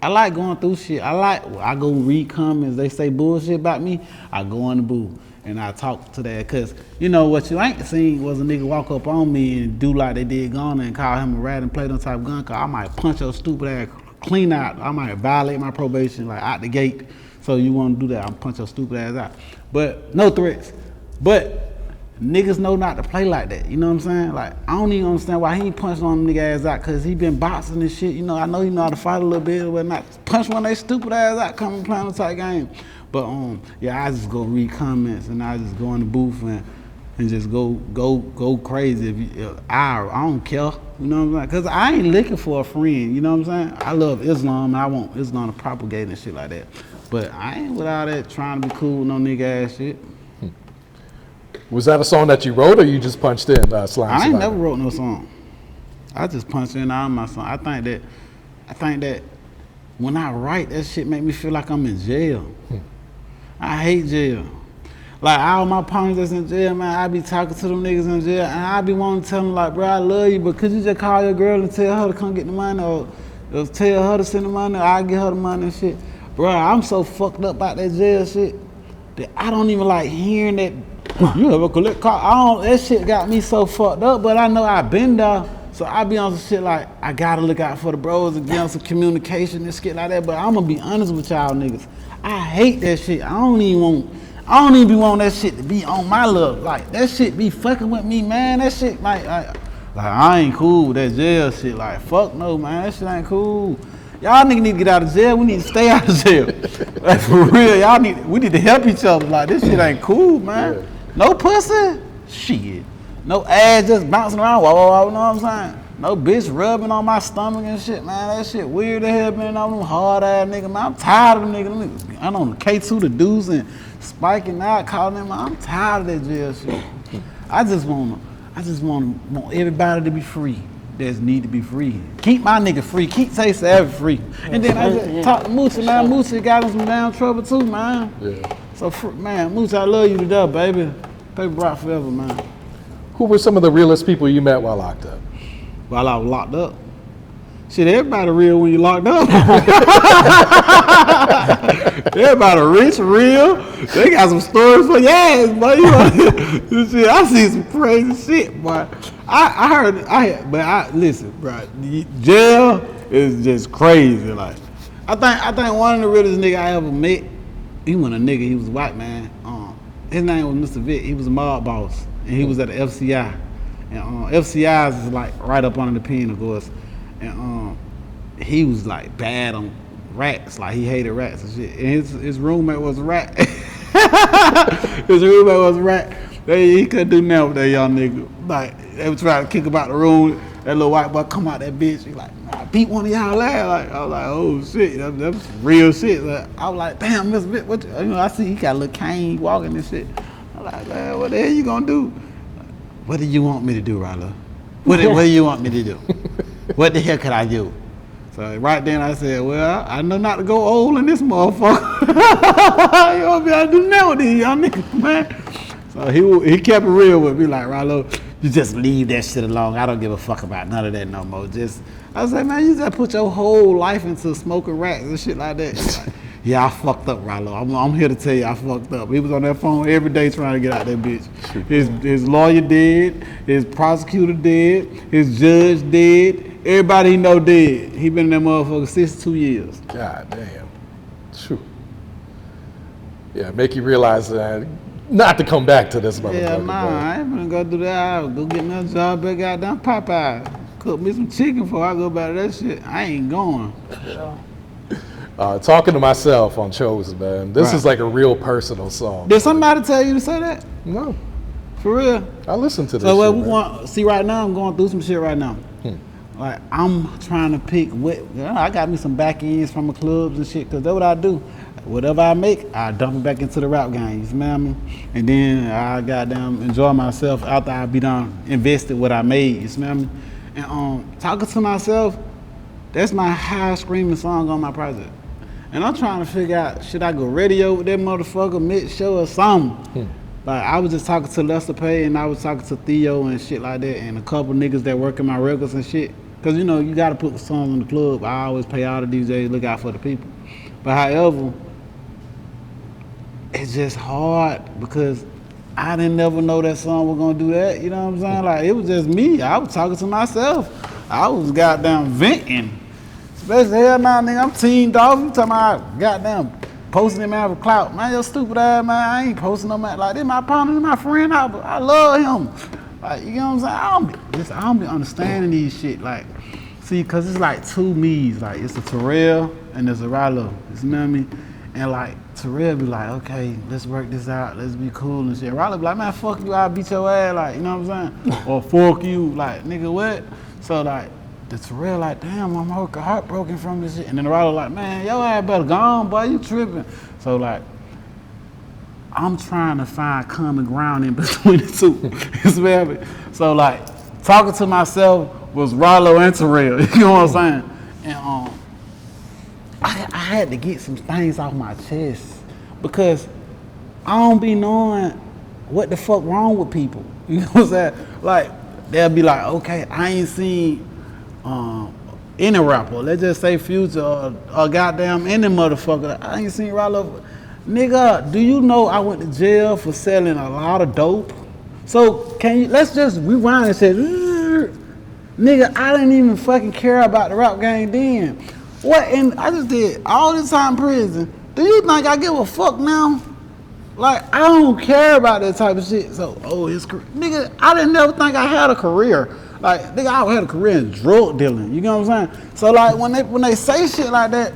I like going through shit. I go read comments. They say bullshit about me. I go in the booth and I talk to that. Cause you know what you ain't seen was a nigga walk up on me and do like they did Gunna and call him a rat and play them type of gun. Cause I might punch your stupid ass clean out. I might violate my probation like out the gate. So you want to do that? I'll punch your stupid ass out. But no threats. But niggas know not to play like that, you know what I'm saying? Like, I don't even understand why he ain't punched on them nigga ass out, cause he been boxing and shit, you know, I know he know how to fight a little bit or whatnot. Punch one of they stupid ass out, come and play on the type game. But yeah, I just go read comments and I just go in the booth and just go crazy. I don't care, you know what I'm saying? Cause I ain't looking for a friend, you know what I'm saying? I love Islam and I want Islam to propagate and shit like that. But I ain't with all that trying to be cool with no nigga ass shit. Was that a song that you wrote, or you just punched in Slime Survivor? I ain't never wrote no song. I just punched in all my songs. I think that when I write, that shit make me feel like I'm in jail. I hate jail. Like all my partners that's in jail, man, I be talking to them niggas in jail, and I be wanting to tell them like, bro, I love you, but could you just call your girl and tell her to come get the money, or tell her to send the money, or I'll get her the money and shit. Bro, I'm so fucked up about that jail shit that I don't even like hearing that. You ever collect car? That shit got me so fucked up, but I know I've been there, so I be on some shit like, I gotta look out for the bros and get on some communication and shit like that, but I'm gonna be honest with y'all niggas. I hate that shit. I don't even be wanting that shit to be on my love. Like, that shit be fucking with me, man. That shit, like I ain't cool with that jail shit. Like, fuck no, man. That shit ain't cool. Y'all niggas need to get out of jail. We need to stay out of jail. Like, for real, we need to help each other. Like, this shit ain't cool, man. Yeah. No pussy? Shit. No ass just bouncing around, wah, wah, wah, you know what I'm saying? No bitch rubbing on my stomach and shit, man. That shit weird as hell, man. On them hard ass niggas, man. I'm tired of them niggas. I'm on the K2, the dudes and spiking out, calling them. I'm tired of that jail shit. I just want everybody to be free. That need to be free. Keep my nigga free. Keep Tay Savage free. And then I just talk to Musl, man. Musl got in some damn trouble too, man. Yeah. So, man, Musl, I love you to death, baby. Paper rock forever, man. Who were some of the realest people you met while locked up? While I was locked up? Shit, everybody real when you locked up. Everybody rich, real. They got some stories for your ass, boy. You know, shit, I see some crazy shit, boy. Listen, bro. Jail is just crazy. Like, I think one of the realest nigga I ever met. He wasn't a nigga. He was a white man. His name was Mr. Vic. He was a mob boss, and he was at the FCI. And FCI's is like right up under the pen, of course. And he was like bad on rats, like he hated rats and shit. And his roommate was a rat. His roommate was a rat. He couldn't do nothing with that young nigga. Like they would try to kick him out the room. That little white boy come out that bitch. He like, I beat one of y'all last. Like I was like, oh shit, that's real shit. Like, I was like, damn, Mr. Vic, what? I see he got a little cane walking and shit. I'm like, man, what the hell you gonna do? What do you want me to do, Ralo? What do you want me to do? What the hell could I do? So right then I said, well, I know not to go old in this motherfucker. You won't be able to do nothing with these young niggas, man. So he kept it real with me, like, Ralo, you just leave that shit alone. I don't give a fuck about none of that no more. I said, man, you just put your whole life into smoking racks and shit like that. Like, yeah, I fucked up, Ralo. I'm here to tell you I fucked up. He was on that phone every day trying to get out that bitch. His lawyer dead, his prosecutor dead, his judge dead, everybody he know dead. He been in that motherfucker 62 years. God damn. True. Yeah, make you realize that not to come back to this motherfucker. Yeah, nah, I ain't gonna go do that. I'll go get another job at goddamn Popeye. Cook me some chicken before I go back to that shit. I ain't going. Talking to myself on Chosen, man. This is like a real personal song. Did somebody tell you to say that? No. For real? I listen to this. So shit, see right now, I'm going through some shit right now. Like I'm trying to pick I got me some back ends from the clubs and shit, cause that's what I do. Whatever I make, I dump it back into the rap game, you smell me? And then I goddamn enjoy myself after I be done invested what I made, you smell me? And talking to myself, that's my high screaming song on my project. And I'm trying to figure out, should I go radio with that motherfucker, mid show or something? Like I was just talking to Lester Pay and I was talking to Theo and shit like that and a couple niggas that work in my records and shit. Cause you know, you gotta put the songs in the club. I always pay all the DJs, look out for the people. But however, it's just hard because I didn't never know that song was gonna do that, you know what I'm saying? Like it was just me, I was talking to myself. I was goddamn venting. Especially hell nah, nigga, I'm Team Dolph. You talking about goddamn posting him out of clout. Man, your stupid ass, man, I ain't posting no man. Like, this my partner, this my friend, I love him. Like, you know what I'm saying? I don't be understanding these shit. Like, see, cause it's like two me's. Like, it's a Terrell and there's a Ralo. You know what I mean? And like, Terrell be like, okay, let's work this out, let's be cool and shit. Ralo be like, man, fuck you, I'll beat your ass, like, you know what I'm saying? Or fuck you, like, nigga, what? So like, the Terrell like, damn, I'm heartbroken from this shit. And then the Ralo like, man, your ass better go on, boy, you tripping. So like, I'm trying to find common ground in between the two. You smell me? So like, talking to myself was Ralo and Terrell, you know what I'm saying? And I had to get some things off my chest because I don't be knowing what the fuck wrong with people. You know what I'm saying? Like, they'll be like, okay, I ain't seen any rapper, let's just say Future or goddamn any motherfucker, I ain't seen Ralo. Nigga, do you know I went to jail for selling a lot of dope? So let's just rewind and say, nigga, I didn't even fucking care about the rap game then. What, and I just did all this time in prison. Do you think I give a fuck now? Like, I don't care about that type of shit. So, his career. Nigga, I didn't never think I had a career. Like, nigga, I had a career in drug dealing. You know what I'm saying? So, like, when they say shit like that,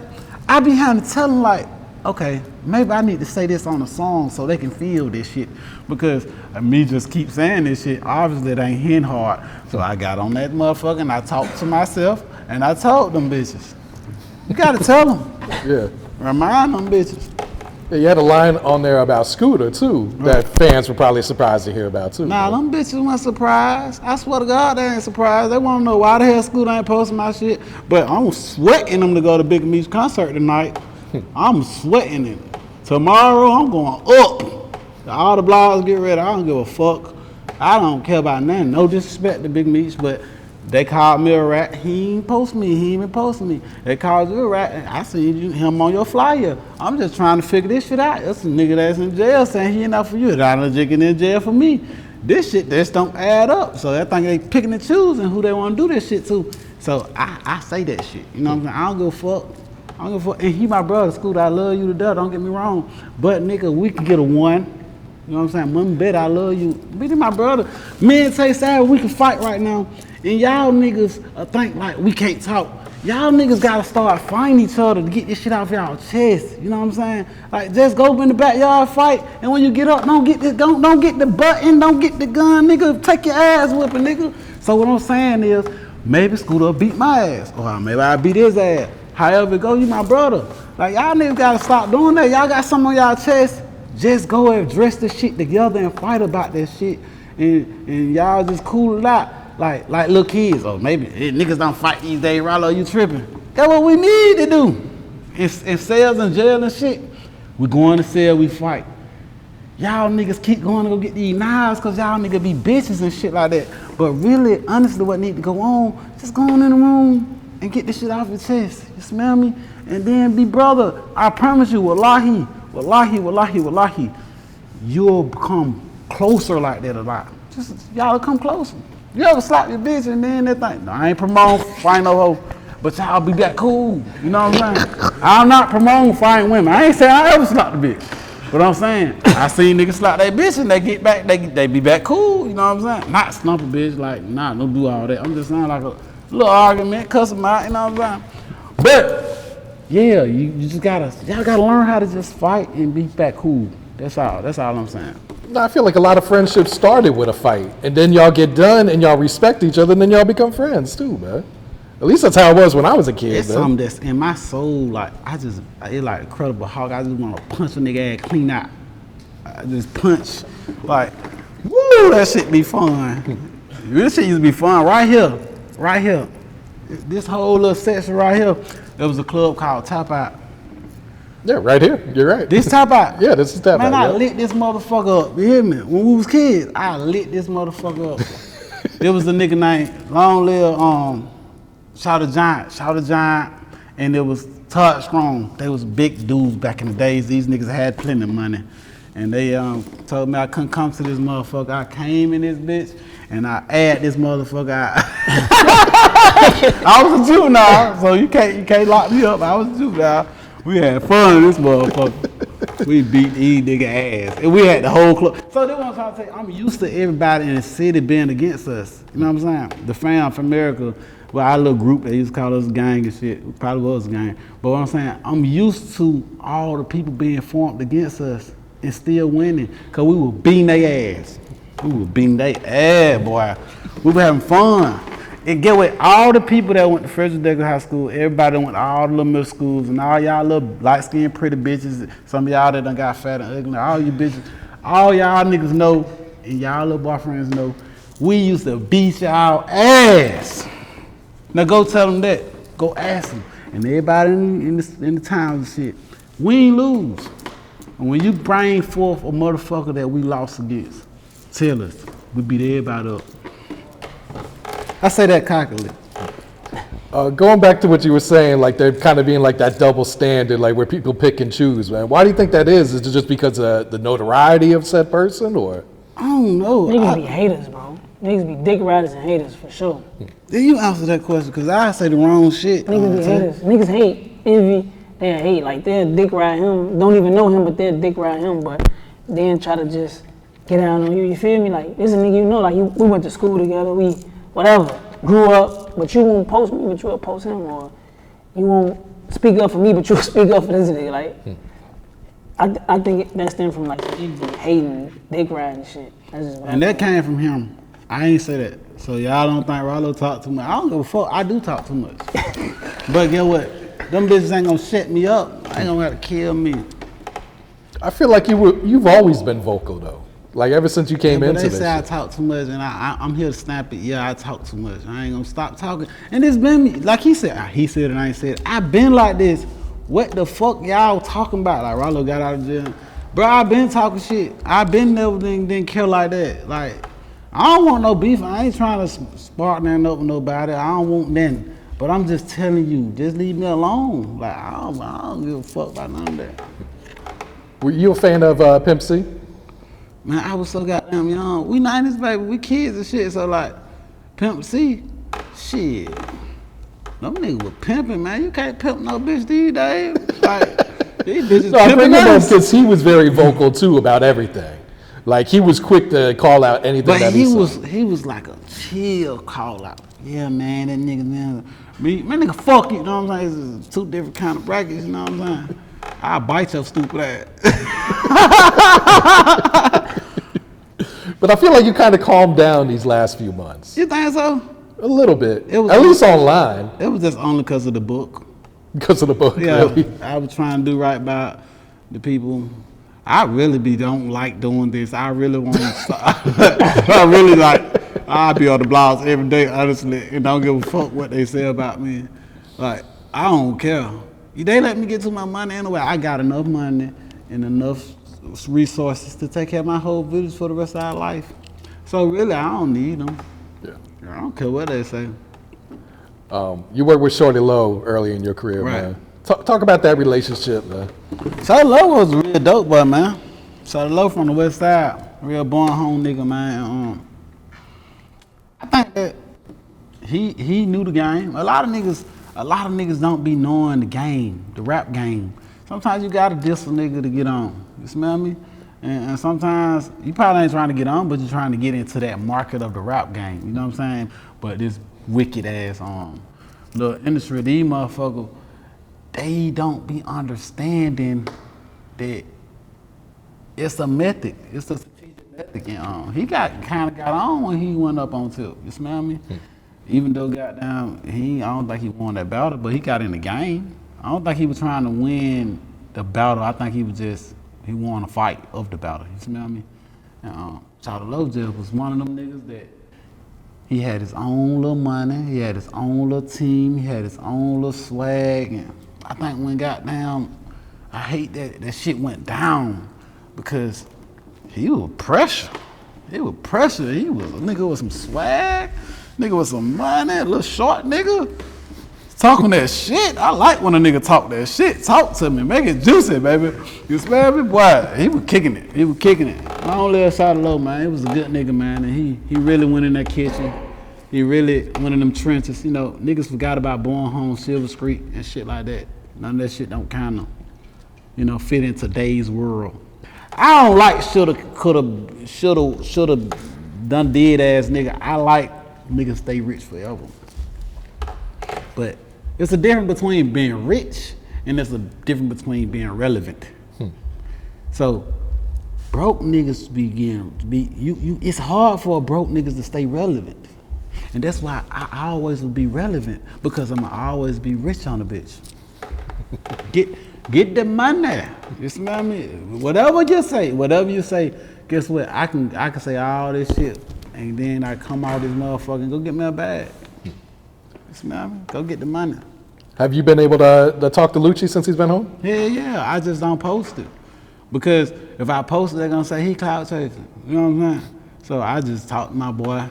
I be having to tell them, like, okay, maybe I need to say this on a song so they can feel this shit. Because me just keep saying this shit, obviously it ain't hitting hard. So I got on that motherfucker and I talked to myself and I told them bitches. You gotta tell them. Yeah. Remind them bitches. Yeah, you had a line on there about Scooter too that fans were probably surprised to hear about too. Nah, them bitches weren't surprised. I swear to God, they ain't surprised. They want to know why the hell Scooter ain't posting my shit. But I'm sweating them to go to Big Meech's concert tonight. I'm sweating it. Tomorrow, I'm going up. All the blogs get ready. I don't give a fuck. I don't care about nothing. No disrespect to Big Meech, but they called me a rat. He ain't post me. He ain't even post me. They called you a rat. And I seen him on your flyer. I'm just trying to figure this shit out. That's a nigga that's in jail saying he ain't out for you. That ain't jigging in jail for me. This shit just don't add up. So I think they picking and choosing who they want to do this shit to. So I say that shit. You know what I'm saying? I don't give a fuck. I don't give a fuck. And he my brother, Scooter. I love you to death. Don't get me wrong. But nigga, we can get a one. You know what I'm saying? Mom, bet I love you. Be my brother. Me and Tay Savage, we can fight right now. And y'all niggas think like we can't talk. Y'all niggas gotta start fighting each other to get this shit off y'all chest. You know what I'm saying? Like just go in the backyard fight, and when you get up, don't get the button, don't get the gun, nigga. Take your ass whipping, nigga. So what I'm saying is, maybe Scooter beat my ass, or maybe I beat his ass. However it go, you my brother. Like y'all niggas gotta stop doing that. Y'all got something on y'all chest. Just go and address this shit together and fight about that shit, and y'all just cool it out. Like little kids, or maybe niggas don't fight these days. Ralo, you tripping? That's what we need to do. In cells and jail and shit, we go in the cell, we fight. Y'all niggas keep going to go get these knives because y'all niggas be bitches and shit like that. But really, honestly, what need to go on, just go on in the room and get this shit off your chest. You smell me? And then be brother. I promise you, wallahi, you'll become closer like that a lot. Just y'all come closer. You ever slap your bitch and then they think, no, I ain't promoting fight no hoe, but y'all be that cool. You know what I'm saying? I'm not promoting fighting women. I ain't saying I ever slap the bitch. But I'm saying, I seen niggas slap their bitch and they get back, they be back cool. You know what I'm saying? Not slump a bitch, like, nah, don't do all that. I'm just saying like a little argument, cuss them out, you know what I'm saying? But, yeah, you just y'all gotta learn how to just fight and be back cool. That's all I'm saying. I feel like a lot of friendships started with a fight, and then y'all get done and y'all respect each other, and then y'all become friends too, man. At least that's how it was when I was a kid. It's something that's in my soul, like it's like Incredible Hulk. I just want to punch a nigga ass clean out. I just punch, like, woo, that shit be fun. This shit used to be fun right here. This whole little section right here, there was a club called Top Out. Yeah, right here. You're right. This Top Out. Yeah, this is Top Out. Man, I lit this motherfucker up. You hear me? When we was kids, I lit this motherfucker up. There was a nigga named Long Live Shawty Giant, and there was Todd Strong. They was big dudes back in the days. These niggas had plenty of money. And they told me I couldn't come to this motherfucker. I came in this bitch and I add this motherfucker out. I was a juvenile, so you can't lock me up. I was a juvenile. We had fun in this motherfucker. We beat these nigga ass. And we had the whole club. So that's what I'm trying to say. I'm used to everybody in the city being against us. You know what I'm saying? The fam from America, well, our little group, they used to call us gang and shit. We probably was a gang. But what I'm saying, I'm used to all the people being formed against us and still winning. Because we were beating their ass. We were beating their ass, boy. We were having fun. And get with all the people that went to Frederick High School, everybody that went to all the little middle schools, and all y'all little light-skinned pretty bitches, some of y'all that done got fat and ugly, all you bitches, all y'all niggas know, and y'all little boyfriends know, we used to beat y'all ass. Now go tell them that. Go ask them. And everybody in the towns and shit, we ain't lose. And when you bring forth a motherfucker that we lost against, tell us. We beat everybody up. I say that cockily. Going back to what you were saying, like they're kind of being like that double standard, like where people pick and choose, man. Why do you think that is? Is it just because of the notoriety of said person, or? I don't know. Niggas be haters, bro. Niggas be dick riders and haters, for sure. Then you answer that question, because I say the wrong shit. Niggas be haters. Niggas hate, envy, they hate. Like, they'll dick ride him, don't even know him, but they'll dick ride him, but then try to just get down on you, you feel me? Like, this is a nigga you know, like, we went to school together, we, whatever, grew up, but you won't post me, but you'll post him, or you won't speak up for me, but you'll speak up for this nigga, like, I think that stemmed from like he be hating, dick riding shit. That's just what And I that came from him. I ain't say that. So y'all don't think Ralo talk too much. I don't give a fuck. I do talk too much. But get what? Them bitches ain't gonna shut me up. Ain't gonna have to kill me. I feel like you've always been vocal though. Like ever since you came into They this. say I talk too much, and I'm here to snap it. Yeah, I talk too much. I ain't gonna stop talking. And it's been me. Like he said it and I ain't said it. I been like this. What the fuck y'all talking about? Like Ralo got out of jail. Bro, I been talking shit. I been never didn't care like that. Like, I don't want no beef. I ain't trying to spark nothing up with nobody. I don't want nothing. But I'm just telling you, just leave me alone. Like, I don't give a fuck about none of that. Were you a fan of Pimp C? Man, I was so goddamn young. We 90s, baby. We kids and shit. So, like, Pimp C, shit. Them niggas was pimping, man. You can't pimp no bitch these days. Like, these bitches No, I bring pimping him up us. because he was very vocal too about everything. Like he was quick to call out anything But that he saw. was like a chill call out. Yeah, man, that nigga, man, nigga, fuck you. You know what I'm saying? It's two different kind of brackets. You know what I'm saying? I'll bite your stupid ass. But I feel like you kind of calmed down these last few months. You think so? A little bit. It was At least online. It was just only because of the book. Because of the book, Yeah, really. I was trying to do right by the people. I really don't like doing this. I really want to stop. I really like, I'll be on the blogs every day, honestly, and don't give a fuck what they say about me. Like, I don't care. They let me get to my money anyway. I got enough money and enough resources to take care of my whole village for the rest of our life. So really, I don't need them. Yeah. I don't care what they say. You worked with Shawty Lo early in your career, Right. man. Talk about that relationship, man. Shawty Lo was a real dope boy, man. Shawty Lo from the west side, real born home nigga, man. I think that he knew the game. A lot of niggas don't be knowing the game, the rap game. Sometimes you gotta diss a nigga to get on. You smell me? And sometimes you probably ain't trying to get on, but you're trying to get into that market of the rap game. You know what I'm saying? But this wicked ass the industry, these motherfuckers, they don't be understanding that it's a method. It's a strategic method. And he kind of got on when he went up on tip. You smell me? Even though goddamn, I don't think he won that battle, but he got in the game. I don't think he was trying to win the battle. I think he won a fight of the battle. You smell me? And Shawty Lo just was one of them niggas that he had his own little money, he had his own little team, he had his own little swag, and I think when goddamn, I hate that shit went down because he was pressure. He was pressure. He was a nigga with some swag, nigga with some money, a little short nigga. Talking that shit. I like when a nigga talk that shit. Talk to me. Make it juicy, baby. You smell me? Boy, he was kicking it. He was kicking it. I don't let Shawty Lo, man. He was a good nigga, man. And he really went in that kitchen. He really went in them trenches. You know, niggas forgot about Born Home, Silver Street, and shit like that. None of that shit don't kind of, fit in today's world. I don't like shoulda, done did ass nigga. I like niggas stay rich forever. But it's a difference between being rich and there's a difference between being relevant. So broke niggas it's hard for broke niggas to stay relevant. And that's why I always will be relevant, because I'm always be rich on a bitch. Get the money. You smell me? Whatever you say, guess what? I can say all this shit and then I come out this motherfucker and go get me a bag. You smell me? Go get the money. Have you been able to talk to Lucci since he's been home? Yeah. I just don't post it. Because if I post it, they're gonna say he clout chasing. You know what I'm saying? So I just talk to my boy.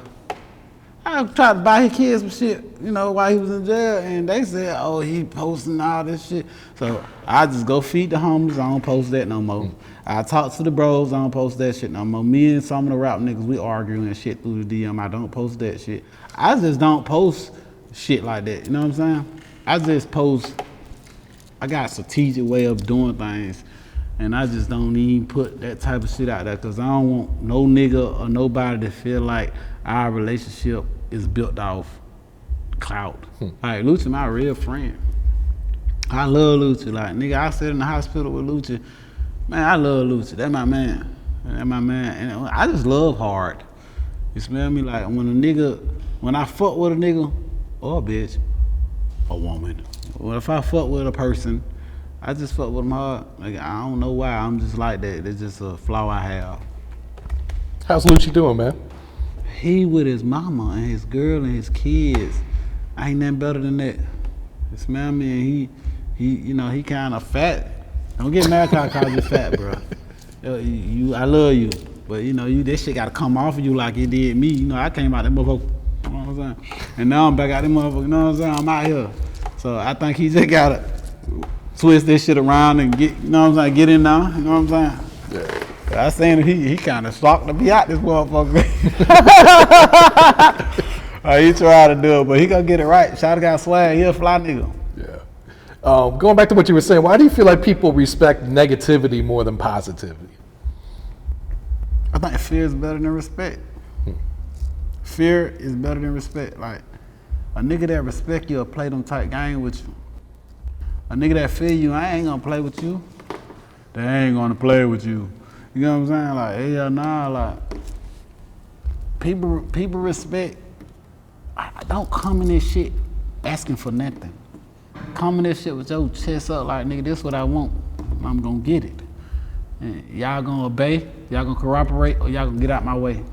I tried to buy his kids some shit, while he was in jail, and they said, oh, he posting all this shit. So I just go feed the homeless. I don't post that no more. I talk to the bros. I don't post that shit no more. Me and some of the rap niggas, we arguing and shit through the DM. I don't post that shit. I just don't post shit like that. You know what I'm saying? I just post. I got a strategic way of doing things, and I just don't even put that type of shit out there, because I don't want no nigga or nobody to feel like our relationship is built off clout. Like, Lucci my real friend. I love Lucci. Like, nigga, I sat in the hospital with Lucci Man, I love Lucci. That's my man. That's my man. And I just love hard. You smell me? Like when I fuck with a nigga or a bitch, a woman. Well, if I fuck with a person, I just fuck with them hard. Like, I don't know why. I'm just like that. It's just a flaw I have. How's Lucci doing, man? He with his mama and his girl and his kids. I ain't nothing better than that. You smell me? And he kind of fat. Don't get mad 'cause I call you fat, bro. I love you, but this shit gotta come off of you like it did me. I came out that motherfucker. You know what I'm saying? And now I'm back out that motherfucker. You know what I'm saying? I'm out here. So I think he just gotta twist this shit around and get, get in now. You know what I'm saying? Yeah. I saying he kind of shocked to be out this motherfucker. He tried to do it, but he gonna get it right. Shawty got swag. He a fly nigga. Yeah. Going back to what you were saying, why do you feel like people respect negativity more than positivity? I think fear is better than respect. Fear is better than respect. Like, a nigga that respect you will play them tight game with you. A nigga that fear you, I ain't gonna play with you. They ain't gonna play with you. You know what I'm saying? Like, hell nah, like, people respect. I don't come in this shit asking for nothing. Come in this shit with your chest up like, nigga, this what I want. I'm gonna get it. And y'all gonna obey, y'all gonna cooperate, or y'all gonna get out my way.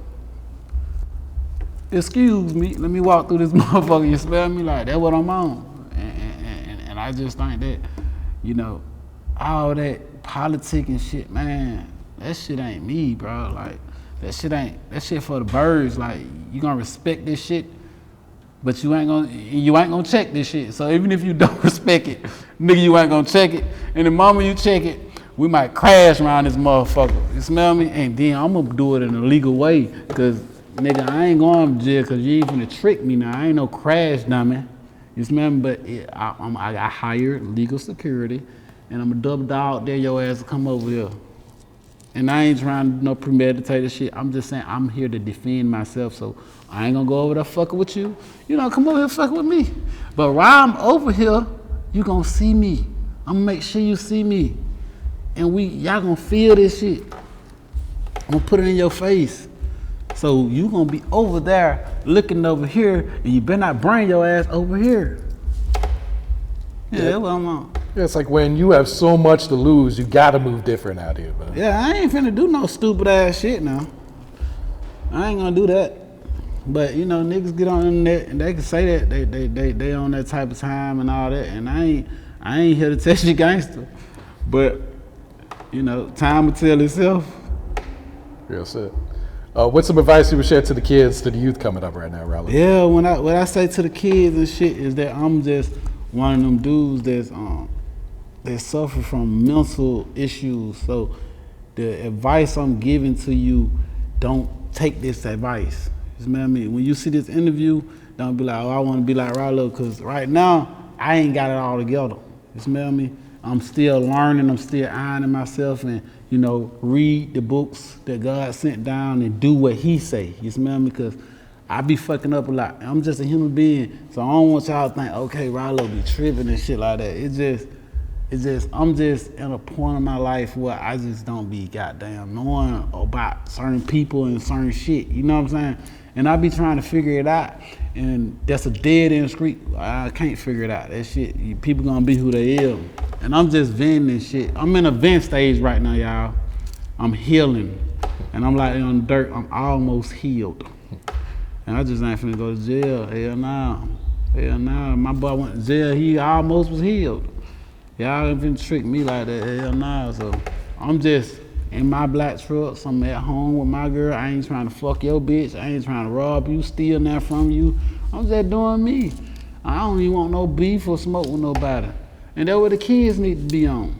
Excuse me, let me walk through this motherfucker, you smell me? Like, that's what I'm on. And I just think that, all that politic and shit, man, that shit ain't me, bro. Like, that shit for the birds. Like, you gonna respect this shit, but you ain't gonna check this shit. So even if you don't respect it, nigga, you ain't gonna check it. And the moment you check it, we might crash around this motherfucker. You smell me? And then I'm gonna do it in a legal way, cause nigga, I ain't going to jail cause you ain't finna trick me now. I ain't no crash dummy. You smell me? But I got hired legal security, and I'm a double dog there your ass to come over here. And I ain't trying to do no premeditated shit. I'm just saying I'm here to defend myself, so I ain't gonna go over there fucking with you. Come over here fucking with me. But while I'm over here, you gonna see me. I'm gonna make sure you see me. And y'all gonna feel this shit. I'm gonna put it in your face. So you gonna be over there looking over here, and you better not bring your ass over here. Yeah, that's what I'm on. Yeah, it's like when you have so much to lose, you gotta move different out here, man. Yeah, I ain't finna do no stupid ass shit now. I ain't gonna do that. But niggas get on the internet and they can say that they on that type of time and all that, and I ain't here to test you gangster. But time will tell itself. Real shit. What's some advice you would share to the kids, to the youth coming up right now, Ralo? Yeah, what I say to the kids and shit is that I'm just one of them dudes that suffer from mental issues. So the advice I'm giving to you, don't take this advice. You smell me? When you see this interview, don't be like, oh, I want to be like Ralo, because right now I ain't got it all together. You smell me? I'm still learning. I'm still ironing myself, and read the books that God sent down and do what He say. You smell me? Because I be fucking up a lot. I'm just a human being, so I don't want y'all to think, okay, Ralo be tripping and shit like that. It's just I'm just at a point in my life where I just don't be goddamn knowing about certain people and certain shit. You know what I'm saying? And I be trying to figure it out, and that's a dead end street. I can't figure it out. That shit, people gonna be who they is. And I'm just venting and shit. I'm in a vent stage right now, y'all. I'm healing. And I'm like on the dirt, I'm almost healed. And I just ain't finna go to jail. Hell nah. Hell nah. My boy went to jail, he almost was healed. Y'all ain't finna trick me like that. Hell nah. So I'm just in my black truck, so I'm at home with my girl. I ain't trying to fuck your bitch. I ain't trying to rob you, steal nothing from you. I'm just doing me. I don't even want no beef or smoke with nobody. And that's what the kids need to be on.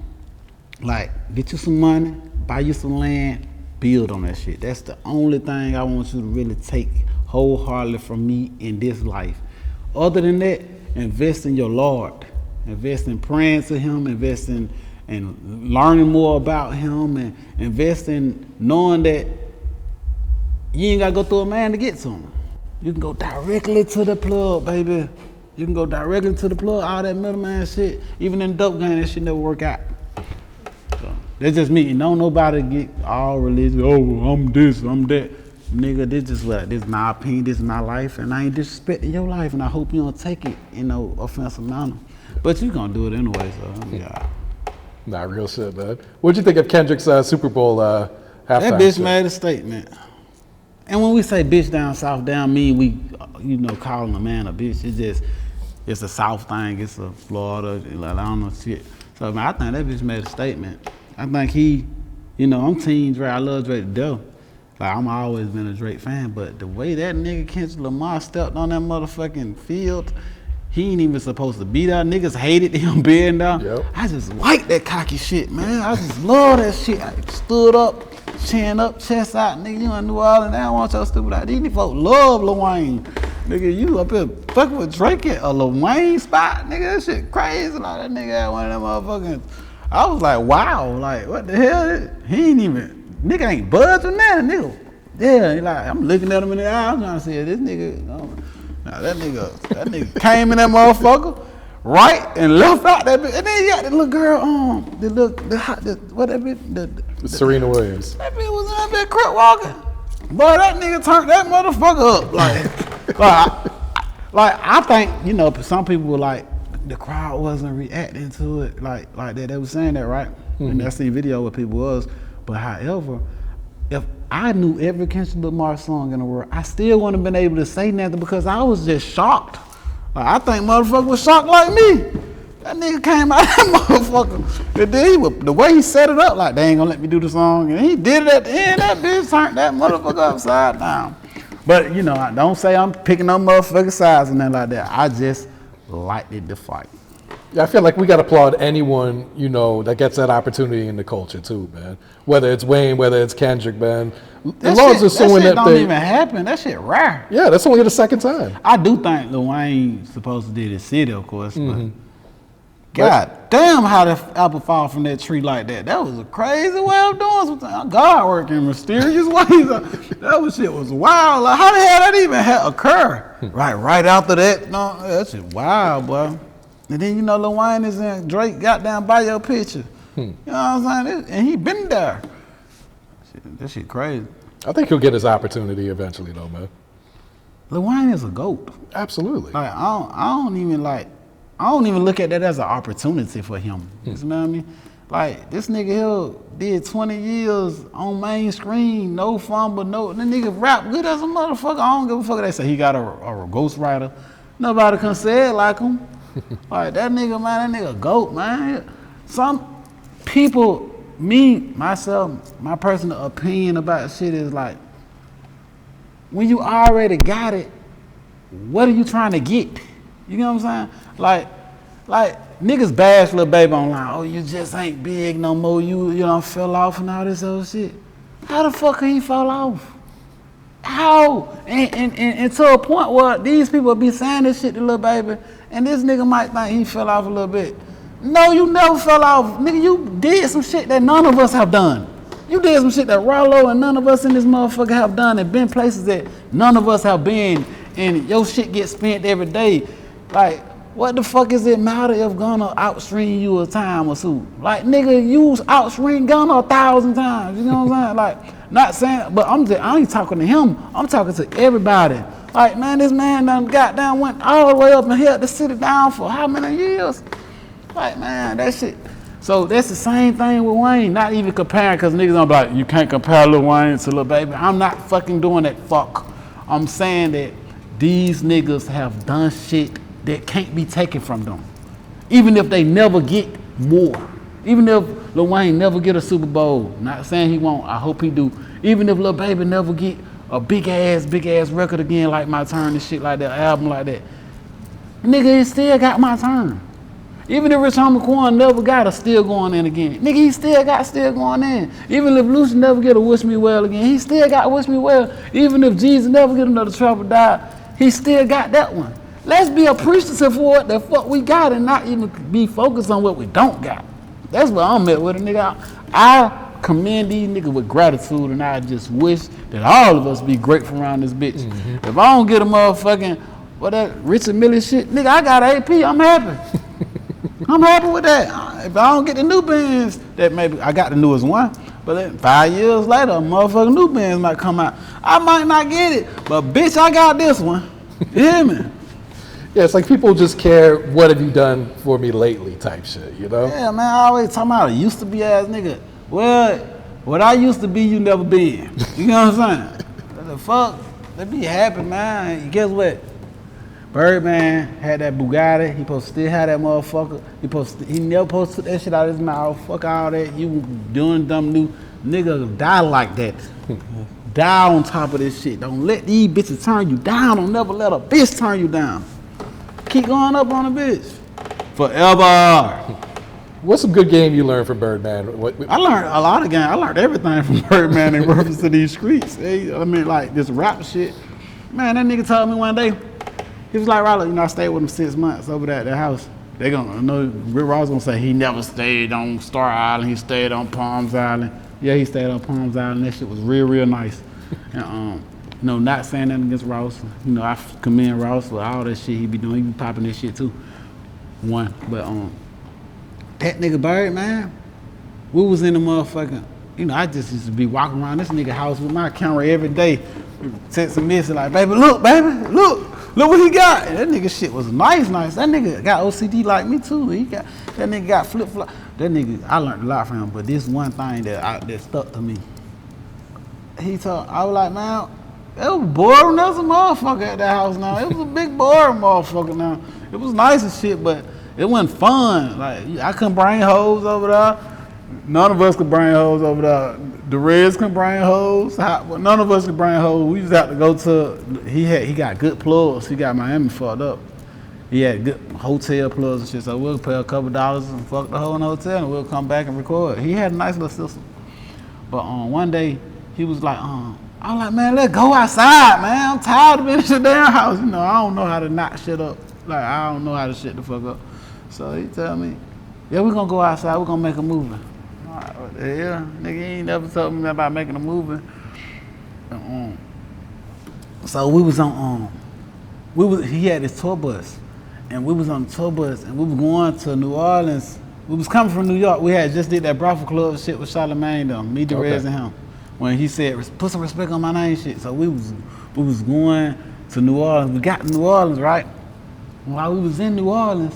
Like, get you some money, buy you some land, build on that shit. That's the only thing I want you to really take wholeheartedly from me in this life. Other than that, invest in your Lord. Invest in praying to Him, invest in learning more about Him, and invest in knowing that you ain't gotta go through a man to get to Him. You can go directly to the plug, baby. You can go directly to the plug, all that middleman shit. Even in the dope game, that shit never work out. So. That's just me. And don't nobody get all religious. Oh, I'm this, I'm that. Nigga, this is what? This is my opinion, this is my life, and I ain't disrespecting your life, and I hope you don't take it in no offensive manner. But you gonna do it anyway, so yeah. Nah, real shit, man. What'd you think of Kendrick's Super Bowl halftime? That bitch shit? made a statement. And when we say bitch down south, down mean we, calling a man a bitch. It's a South thing. It's a Florida. I don't know shit. So man, I think that bitch made a statement. I think he, I'm Team Drake. I love Drake to death. Like I'm always been a Drake fan, but the way that nigga Kendrick Lamar stepped on that motherfucking field, he ain't even supposed to be there. Niggas hated him being there. Yep. I just like that cocky shit, man. I just love that shit. I stood up, chin up, chest out, nigga. You in New Orleans, I don't want your stupid ass. These folks love Lil Wayne. Nigga, you up here fucking with Drake at a Lil Wayne spot, nigga. That shit crazy. Like that nigga had one of them motherfucking. I was like, wow, like what the hell? He ain't even, nigga ain't budge on that, nigga. Yeah, he like I'm looking at him in the eye. I'm trying to see this nigga. Nah, that nigga came in that motherfucker, right and left out that bitch. And then he got the little girl on, Serena Williams. That bitch was in that bitch crip walking. Boy, that nigga turned that motherfucker up. Like I think, some people were like, the crowd wasn't reacting to it like that. They were saying that, right? Mm-hmm. And that's the video what people was. But however, if I knew every Kendrick Lamar song in the world, I still wouldn't have been able to say nothing because I was just shocked. Like, I think motherfucker was shocked like me. That nigga came out that motherfucker. And then the way he set it up, like, they ain't gonna let me do the song. And he did it at the end. That bitch turned that motherfucker upside down. But, I don't say I'm picking up motherfucking sides and nothing like that. I just liked it to fight. Yeah, I feel like we got to applaud anyone, that gets that opportunity in the culture too, man. Whether it's Wayne, whether it's Kendrick, man. As long as it's someone that don't even happen. That shit rare. Yeah, that's only the second time. I do think Lil Wayne supposed to do the city, of course, but God damn how the apple fall from that tree like that. That was a crazy way of doing something. God working in mysterious ways. That shit was wild. Like, how the hell that even occur? Right after that. No, that shit wild, boy. And then Lil Wayne is in Drake got down by your picture. You know what I'm saying? And he been there. That shit crazy. I think he'll get his opportunity eventually though, man. Lil Wayne is a GOAT. Absolutely. Like I don't even look at that as an opportunity for him. You know what I mean? Like this nigga here did 20 years on main screen, no fumble, no. The nigga rap good as a motherfucker. I don't give a fuck. They say he got a ghostwriter. Nobody can say it like him. Like that nigga, man, that nigga GOAT, man. Some people, myself, my personal opinion about shit is like, when you already got it, what are you trying to get? You know what I'm saying? Like niggas bash Lil Baby online. Oh, you just ain't big no more. You fell off and all this other shit. How the fuck can he fall off? How? And to a point where these people be saying this shit to Lil Baby, and this nigga might think he fell off a little bit. No, you never fell off. Nigga, you did some shit that none of us have done. You did some shit that Ralo and none of us in this motherfucker have done and been places that none of us have been, and your shit gets spent every day. Like, what the fuck is it matter if Gunna outstring you a time or two? Like, nigga, you outstring Gunna 1,000 times. You know what I'm saying? Like, not saying, but I ain't talking to him. I'm talking to everybody. Like, man, this man done goddamn went all the way up and held the city down for how many years? Like, man, that shit. So that's the same thing with Wayne. Not even comparing, because niggas don't be like, you can't compare Lil Wayne to Lil Baby. I'm not fucking doing that fuck. I'm saying that these niggas have done shit that can't be taken from them. Even if they never get more. Even if Lil Wayne never get a Super Bowl. Not saying he won't, I hope he do. Even if Lil Baby never get a big ass record again like My Turn and shit like that, album like that. Nigga, he still got My Turn. Even if Rich Homie Quan never got a Still Going In again. Nigga, he still got Still Going In. Even if Lucci never get a Wish Me Well again, he still got Wish Me Well. Even if Jesus never get another Trouble Die, he still got that one. Let's be appreciative for what the fuck we got and not even be focused on what we don't got. That's what I'm at with it, nigga. I commend these niggas with gratitude, and I just wish that all of us be grateful around this bitch. Mm-hmm. If I don't get a motherfucking, that Richard Mille shit, nigga, I got AP, I'm happy. I'm happy with that. if I don't get the new Benz, that maybe I got the newest one, but then 5 years later, a motherfucking new Benz might come out. I might not get it, but bitch, I got this one. You hear me? Yeah, it's like people just care, what have you done for me lately type shit, you know? Yeah, man, I always talking about a used to be ass nigga. Well, what I used to be, you never been. You know what I'm saying? What the fuck? They be happy, man. Guess what? Birdman had that Bugatti. He supposed to still have that motherfucker. He never supposed to put that shit out of his mouth. Fuck all that. You doing dumb new nigga die like that. Die on top of this shit. Don't let these bitches turn you down. Don't never let a bitch turn you down. Keep going up on a bitch. Forever. What's a good game you learned from Birdman? I learned a lot of games. I learned everything from Birdman in reference to these streets. I mean, like this rap shit. Man, that nigga told me one day, he was like, Ralo, you know, I stayed with him 6 months over there at their house. They gonna know Rick Ross gonna say he never stayed on Star Island, he stayed on Palms Island. Yeah, he stayed on Palms Island. That shit was real, real nice. And you know, not saying nothing against Ross. You know, I commend Ross for all that shit he be doing. He be popping this shit too. But that nigga Birdman, we was in the motherfucking, you know, I just used to be walking around this nigga house with my camera every day, text a message like, baby, look, look what he got. And that nigga shit was nice. That nigga got OCD like me too. That nigga got flip-flop. That nigga, I learned a lot from him, but this one thing that stuck to me. I was like, man, it was boring as a motherfucker at that house now. It was a big boring motherfucker now. It was nice and shit, but it wasn't fun. Like, I couldn't bring hoes over there. None of us could bring hoes over there. The Reds can bring hoes. None of us could bring hoes. We just have to go to, he got good plugs. He got Miami fucked up. He had good hotel plugs and shit, so we'll pay a couple dollars and fuck the hoe in the hotel and we'll come back and record. He had a nice little system. But one day, he was like, I was like, man, let's go outside, man. I'm tired of being in the damn house. You know, I don't know how to knock shit up. Like, I don't know how to shit the fuck up. So he tell me, yeah, we're gonna go outside, we're gonna make a movie. All right, what the hell? Nigga, he ain't never told me about making a movie. So we was on, he had this tour bus, and we was on the tour bus, and we was going to New Orleans. We was coming from New York. We had just did that Brothel Club shit with Charlamagne, though, me, Derez, and him. When he said, put some respect on my name shit. So we was going to New Orleans. We got to New Orleans, right? While we was in New Orleans,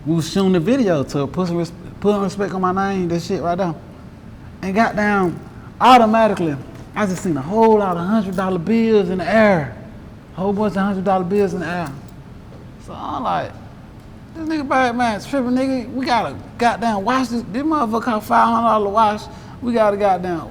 we was shooting the video to put some respect on my name, that shit right there. And got down, automatically, I just seen a whole lot of $100 bills in the air. A whole bunch of $100 bills in the air. So I'm like, this nigga Birdman tripping, nigga. We gotta goddamn watch this. This motherfucker cost $500 to watch. We gotta goddamn,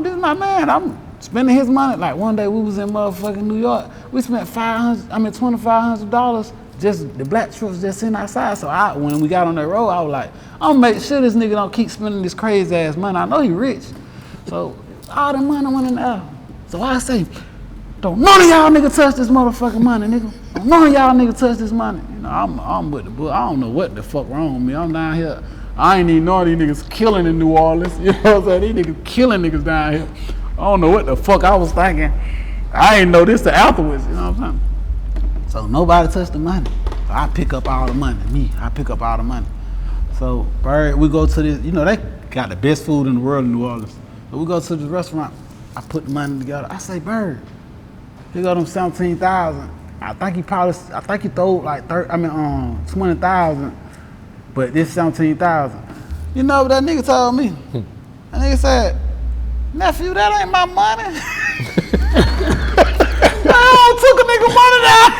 this is my man. I'm spending his money. Like one day we was in motherfucking New York. We spent $2,500 just the black trucks just sitting outside. So when we got on that road, I was like, I'm gonna make sure this nigga don't keep spending this crazy ass money. I know he rich. So all the money went in the air. So I say, don't none of y'all nigga touch this motherfucking money, nigga. Don't none of y'all nigga touch this money. You know, I'm with the book. I don't know what the fuck wrong with me. I'm down here. I ain't even know these niggas killing in New Orleans. You know what I'm saying? These niggas killing niggas down here. I don't know what the fuck I was thinking. I ain't know this till afterwards, you know what I'm saying? So nobody touched the money. So I pick up all the money. I pick up all the money. So we go to this, you know, they got the best food in the world in New Orleans. So we go to this restaurant. I put the money together. I say, Bird, here go them 17,000. I think he threw like 20,000. But this 17,000. You know what that nigga told me? That nigga said, nephew, that ain't my money. I took a nigga money down.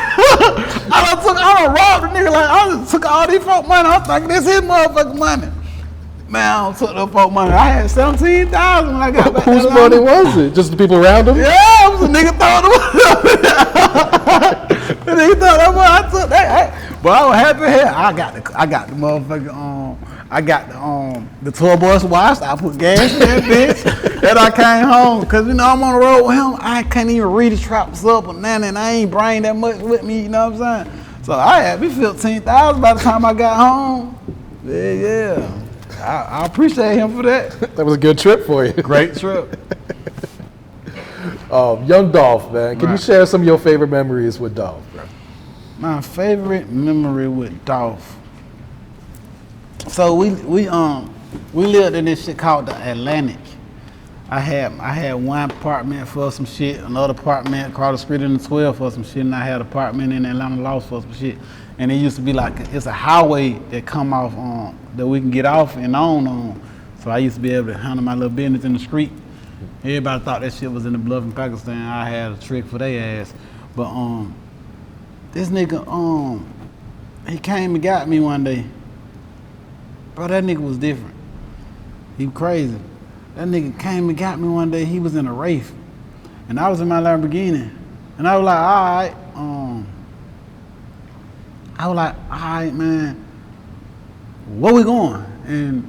I done robbed the nigga like, I just took all these folk money. I was thinking this his motherfucking money. Man, I don't took the folk money. I had 17,000 when I got back. Whose money was it? Just the people around him? Yeah, it was a nigga throwing the money up there. The nigga thought that money, I took that. But I was happy here. I got the motherfucking I got the tour bus washed. I put gas in that bitch. Then I came home. Cause you know I'm on the road with him. I can't even read the traps up or nothing, and I ain't bring that much with me, you know what I'm saying? So I had me 15,000 by the time I got home. Yeah. I appreciate him for that. That was a good trip for you. Great trip. Young Dolph, man. Can you share some of your favorite memories with Dolph, bro? My favorite memory with Dolph. So we lived in this shit called the Atlantic. I had one apartment for some shit, another apartment across the street in the 12 for some shit, and I had an apartment in Atlanta Lost for some shit. And it used to be like it's a highway that come off that we can get off and on. So I used to be able to handle my little business in the street. Everybody thought that shit was in the bluff in Pakistan. I had a trick for their ass. But this nigga he came and got me one day. Bro, that nigga was different. He was crazy. That nigga came and got me one day. He was in a Wraith, and I was in my Lamborghini, and I was like, all right, man, where we going? And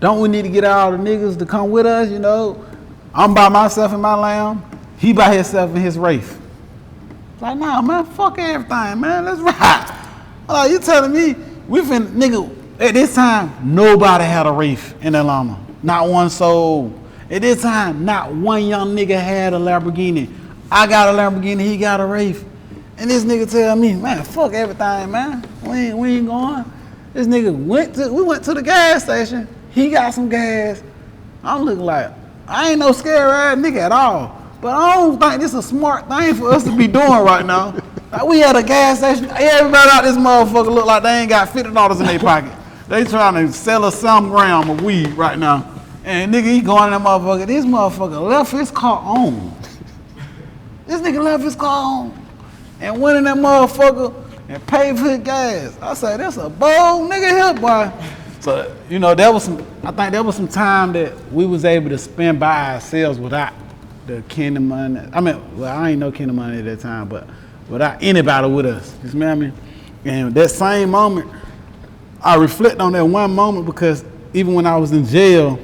don't we need to get all the niggas to come with us? You know, I'm by myself in my Lamb. He by himself in his Wraith. Like, nah, man, fuck everything, man. Let's ride. Like, you telling me we finna, nigga? At this time, nobody had a Wraith in Atlanta. Not one soul. At this time, not one young nigga had a Lamborghini. I got a Lamborghini, he got a Wraith. And this nigga tell me, man, fuck everything, man. We ain't going. This nigga we went to the gas station. He got some gas. I'm looking like, I ain't no scary ass nigga at all. But I don't think this is a smart thing for us to be doing right now. Like, we at a gas station. Everybody out this motherfucker look like they ain't got $50 in their pocket. They trying to sell us some gram of weed right now. And nigga, he going in that motherfucker. This motherfucker left his car on. This nigga left his car on and went in that motherfucker and paid for his gas. I said, that's a bold nigga here, boy. So, you know, I think there was some time that we was able to spend by ourselves without the Kendr money. I mean, well, I ain't no Kendr money at that time, but without anybody with us. You smell me? And that same moment, I reflect on that one moment because even when I was in jail,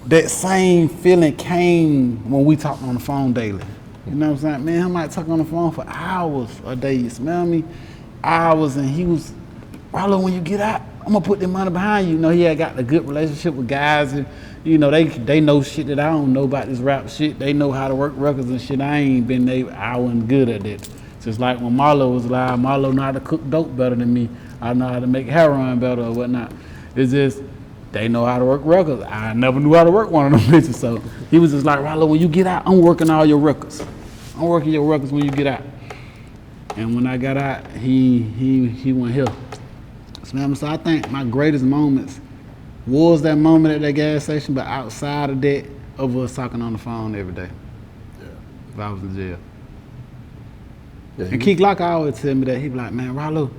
that same feeling came when we talked on the phone daily. You know what I'm saying? Man, I might talk on the phone for hours a day, you smell me? Hours, and he was, Ralo, when you get out, I'm gonna put the money behind you. You know, he had got a good relationship with guys, and you know, they know shit that I don't know about this rap shit. They know how to work records and shit. I wasn't good at that. Just like when Marlo was alive, Marlo know how to cook dope better than me. I know how to make heroin better or whatnot. It's just, they know how to work records. I never knew how to work one of them bitches. So he was just like, Ralo, when you get out, I'm working all your records. I'm working your records when you get out. And when I got out, he went here. So I think my greatest moments was that moment at that gas station, but outside of that, of us talking on the phone every day. Yeah. If I was in jail. Yeah, and Keith Lock always tell me that. He be like, man, Ralo,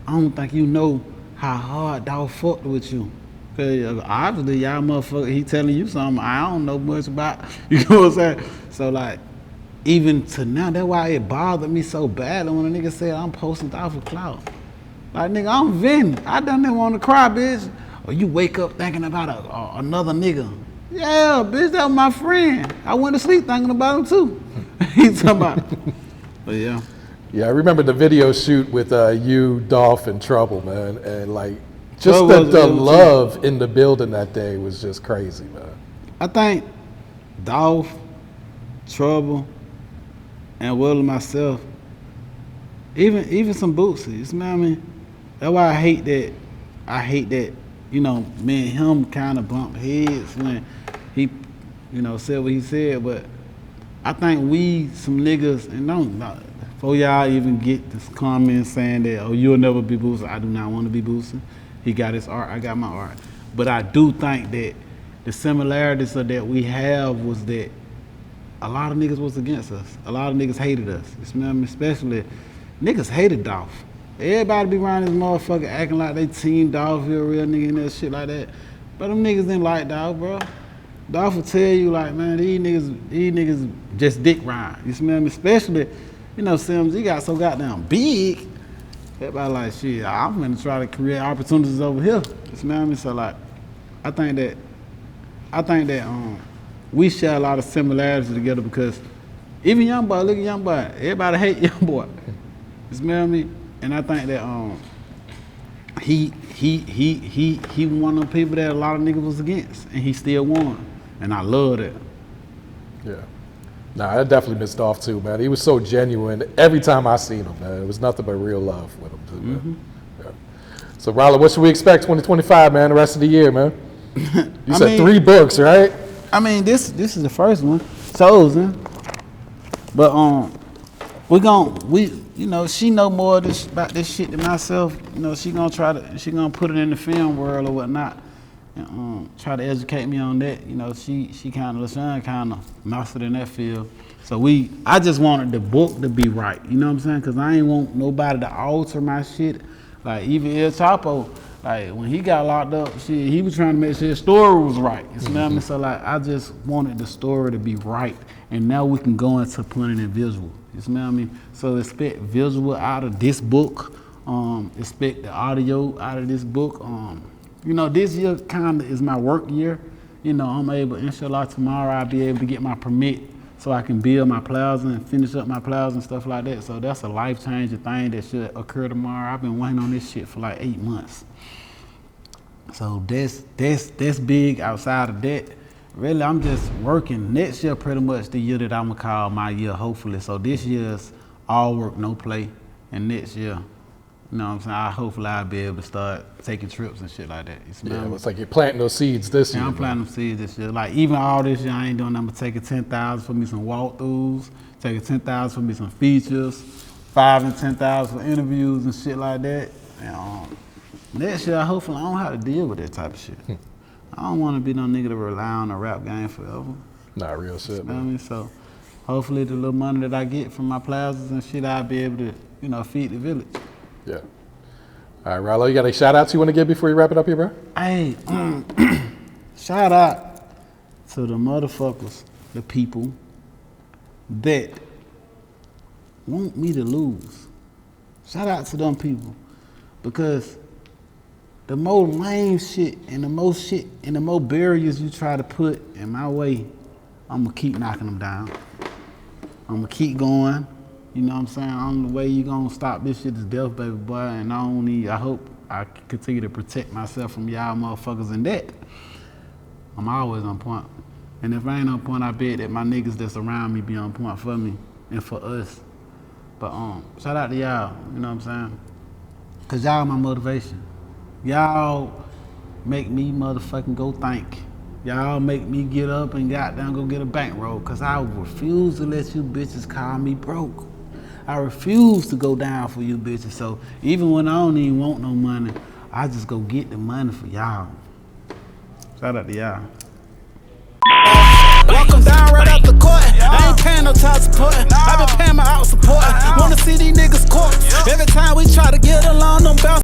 I don't think you know how hard Dolph fucked with you. Cause obviously y'all motherfucker, he telling you something I don't know much about. You know what I'm saying? So like, even to now, that's why it bothered me so badly when a nigga said I'm posting Dolph for clout. Like, nigga, I'm venting. I done didn't want to cry, bitch. Or you wake up thinking about another nigga. Yeah, bitch, that was my friend. I went to sleep thinking about him too. He's talking about it. But yeah. Yeah, I remember the video shoot with you, Dolph, and Trouble, man. And like, just the love in the building that day was just crazy, man. I think Dolph, Trouble, and Will and myself, even some Bootsy, you smell me? That's why I hate that, you know, me and him kind of bumped heads when he, you know, said what he said, but I think we some niggas, and before y'all even get this comment saying that, oh, you'll never be Bootsy, I do not want to be Bootsy. He got his art, I got my art. But I do think that the similarities of that we have was that a lot of niggas was against us. A lot of niggas hated us. You smell me? Especially, niggas hated Dolph. Everybody be around this motherfucker acting like they team Dolph, he a real nigga and that shit like that. But them niggas didn't like Dolph, bro. Dolph will tell you like, man, these niggas just dick ride. You smell me? Especially, you know, Sims, he got so goddamn big. Everybody like, shit, I'm gonna try to create opportunities over here. You smell me? So like, I think that we share a lot of similarities together because even Young Boy, look at Young Boy. Everybody hate Young Boy. You smell me? And I think that he one of the people that a lot of niggas was against, and he still won. And I love that. Yeah. Nah, I definitely missed Dolph too, man. He was so genuine. Every time I seen him, man, it was nothing but real love with him too, man. Yeah. So, Ralo, what should we expect 2025, man, the rest of the year, man? You said mean, 3 books, right? I mean, this is the first one, chosen. But you know, she know more about this shit than myself. You know, she gonna put it in the film world or whatnot, and try to educate me on that. You know, she kind of mastered in that field. So I just wanted the book to be right. You know what I'm saying? Cause I ain't want nobody to alter my shit. Like even El Chapo, like when he got locked up, he was trying to make sure his story was right. You know what I mean? So like I just wanted the story to be right, and now we can go into putting it visual. You know what I mean? So expect visual out of this book. Expect the audio out of this book. You know, this year kind of is my work year. You know, I'm able, inshallah, tomorrow I'll be able to get my permit so I can build my plaza and finish up my plaza and stuff like that. So that's a life-changing thing that should occur tomorrow. I've been waiting on this shit for like 8 months. So that's big. Outside of that, really, I'm just working. Next year, pretty much the year that I'm gonna call my year, hopefully. So this year's all work, no play. And next year, you know what I'm saying, hopefully I'll be able to start taking trips and shit like that. You smell me? It's like you're planting those seeds this year. I'm planting them seeds this year. Like even all this year, I ain't doing nothing but taking 10,000 for me some walkthroughs, taking 10,000 for me some features, 5 and 10,000 for interviews and shit like that. And, next year, hopefully I don't have to deal with that type of shit. I don't want to be no nigga to rely on the rap game forever. Nah, real shit, You know what I man. mean? So hopefully the little money that I get from my plazas and shit, I'll be able to, you know, feed the village. Yeah. All right, Ralo, you got any shout outs you want to give before you wrap it up here, bro? Hey, shout out to the motherfuckers, the people that want me to lose. Shout out to them people, because the more lame shit and the more barriers you try to put in my way, I'm gonna keep knocking them down. I'm gonna keep going. You know what I'm saying? Only way you gonna stop this shit is death, baby boy. And I hope I continue to protect myself from y'all motherfuckers in that. I'm always on point. And if I ain't on point, I bet that my niggas that's around me be on point for me and for us. But shout out to y'all, you know what I'm saying? Cause y'all my motivation. Y'all make me motherfucking go think. Y'all make me get up and goddamn go get a bankroll, cause I refuse to let you bitches call me broke. I refuse to go down for you bitches. So even when I don't even want no money, I just go get the money for y'all. Shout out to y'all. Welcome down right out the court. I ain't paying no child support. I been paying my out support. Wanna see these niggas court. Every time we try to get along, them bounce.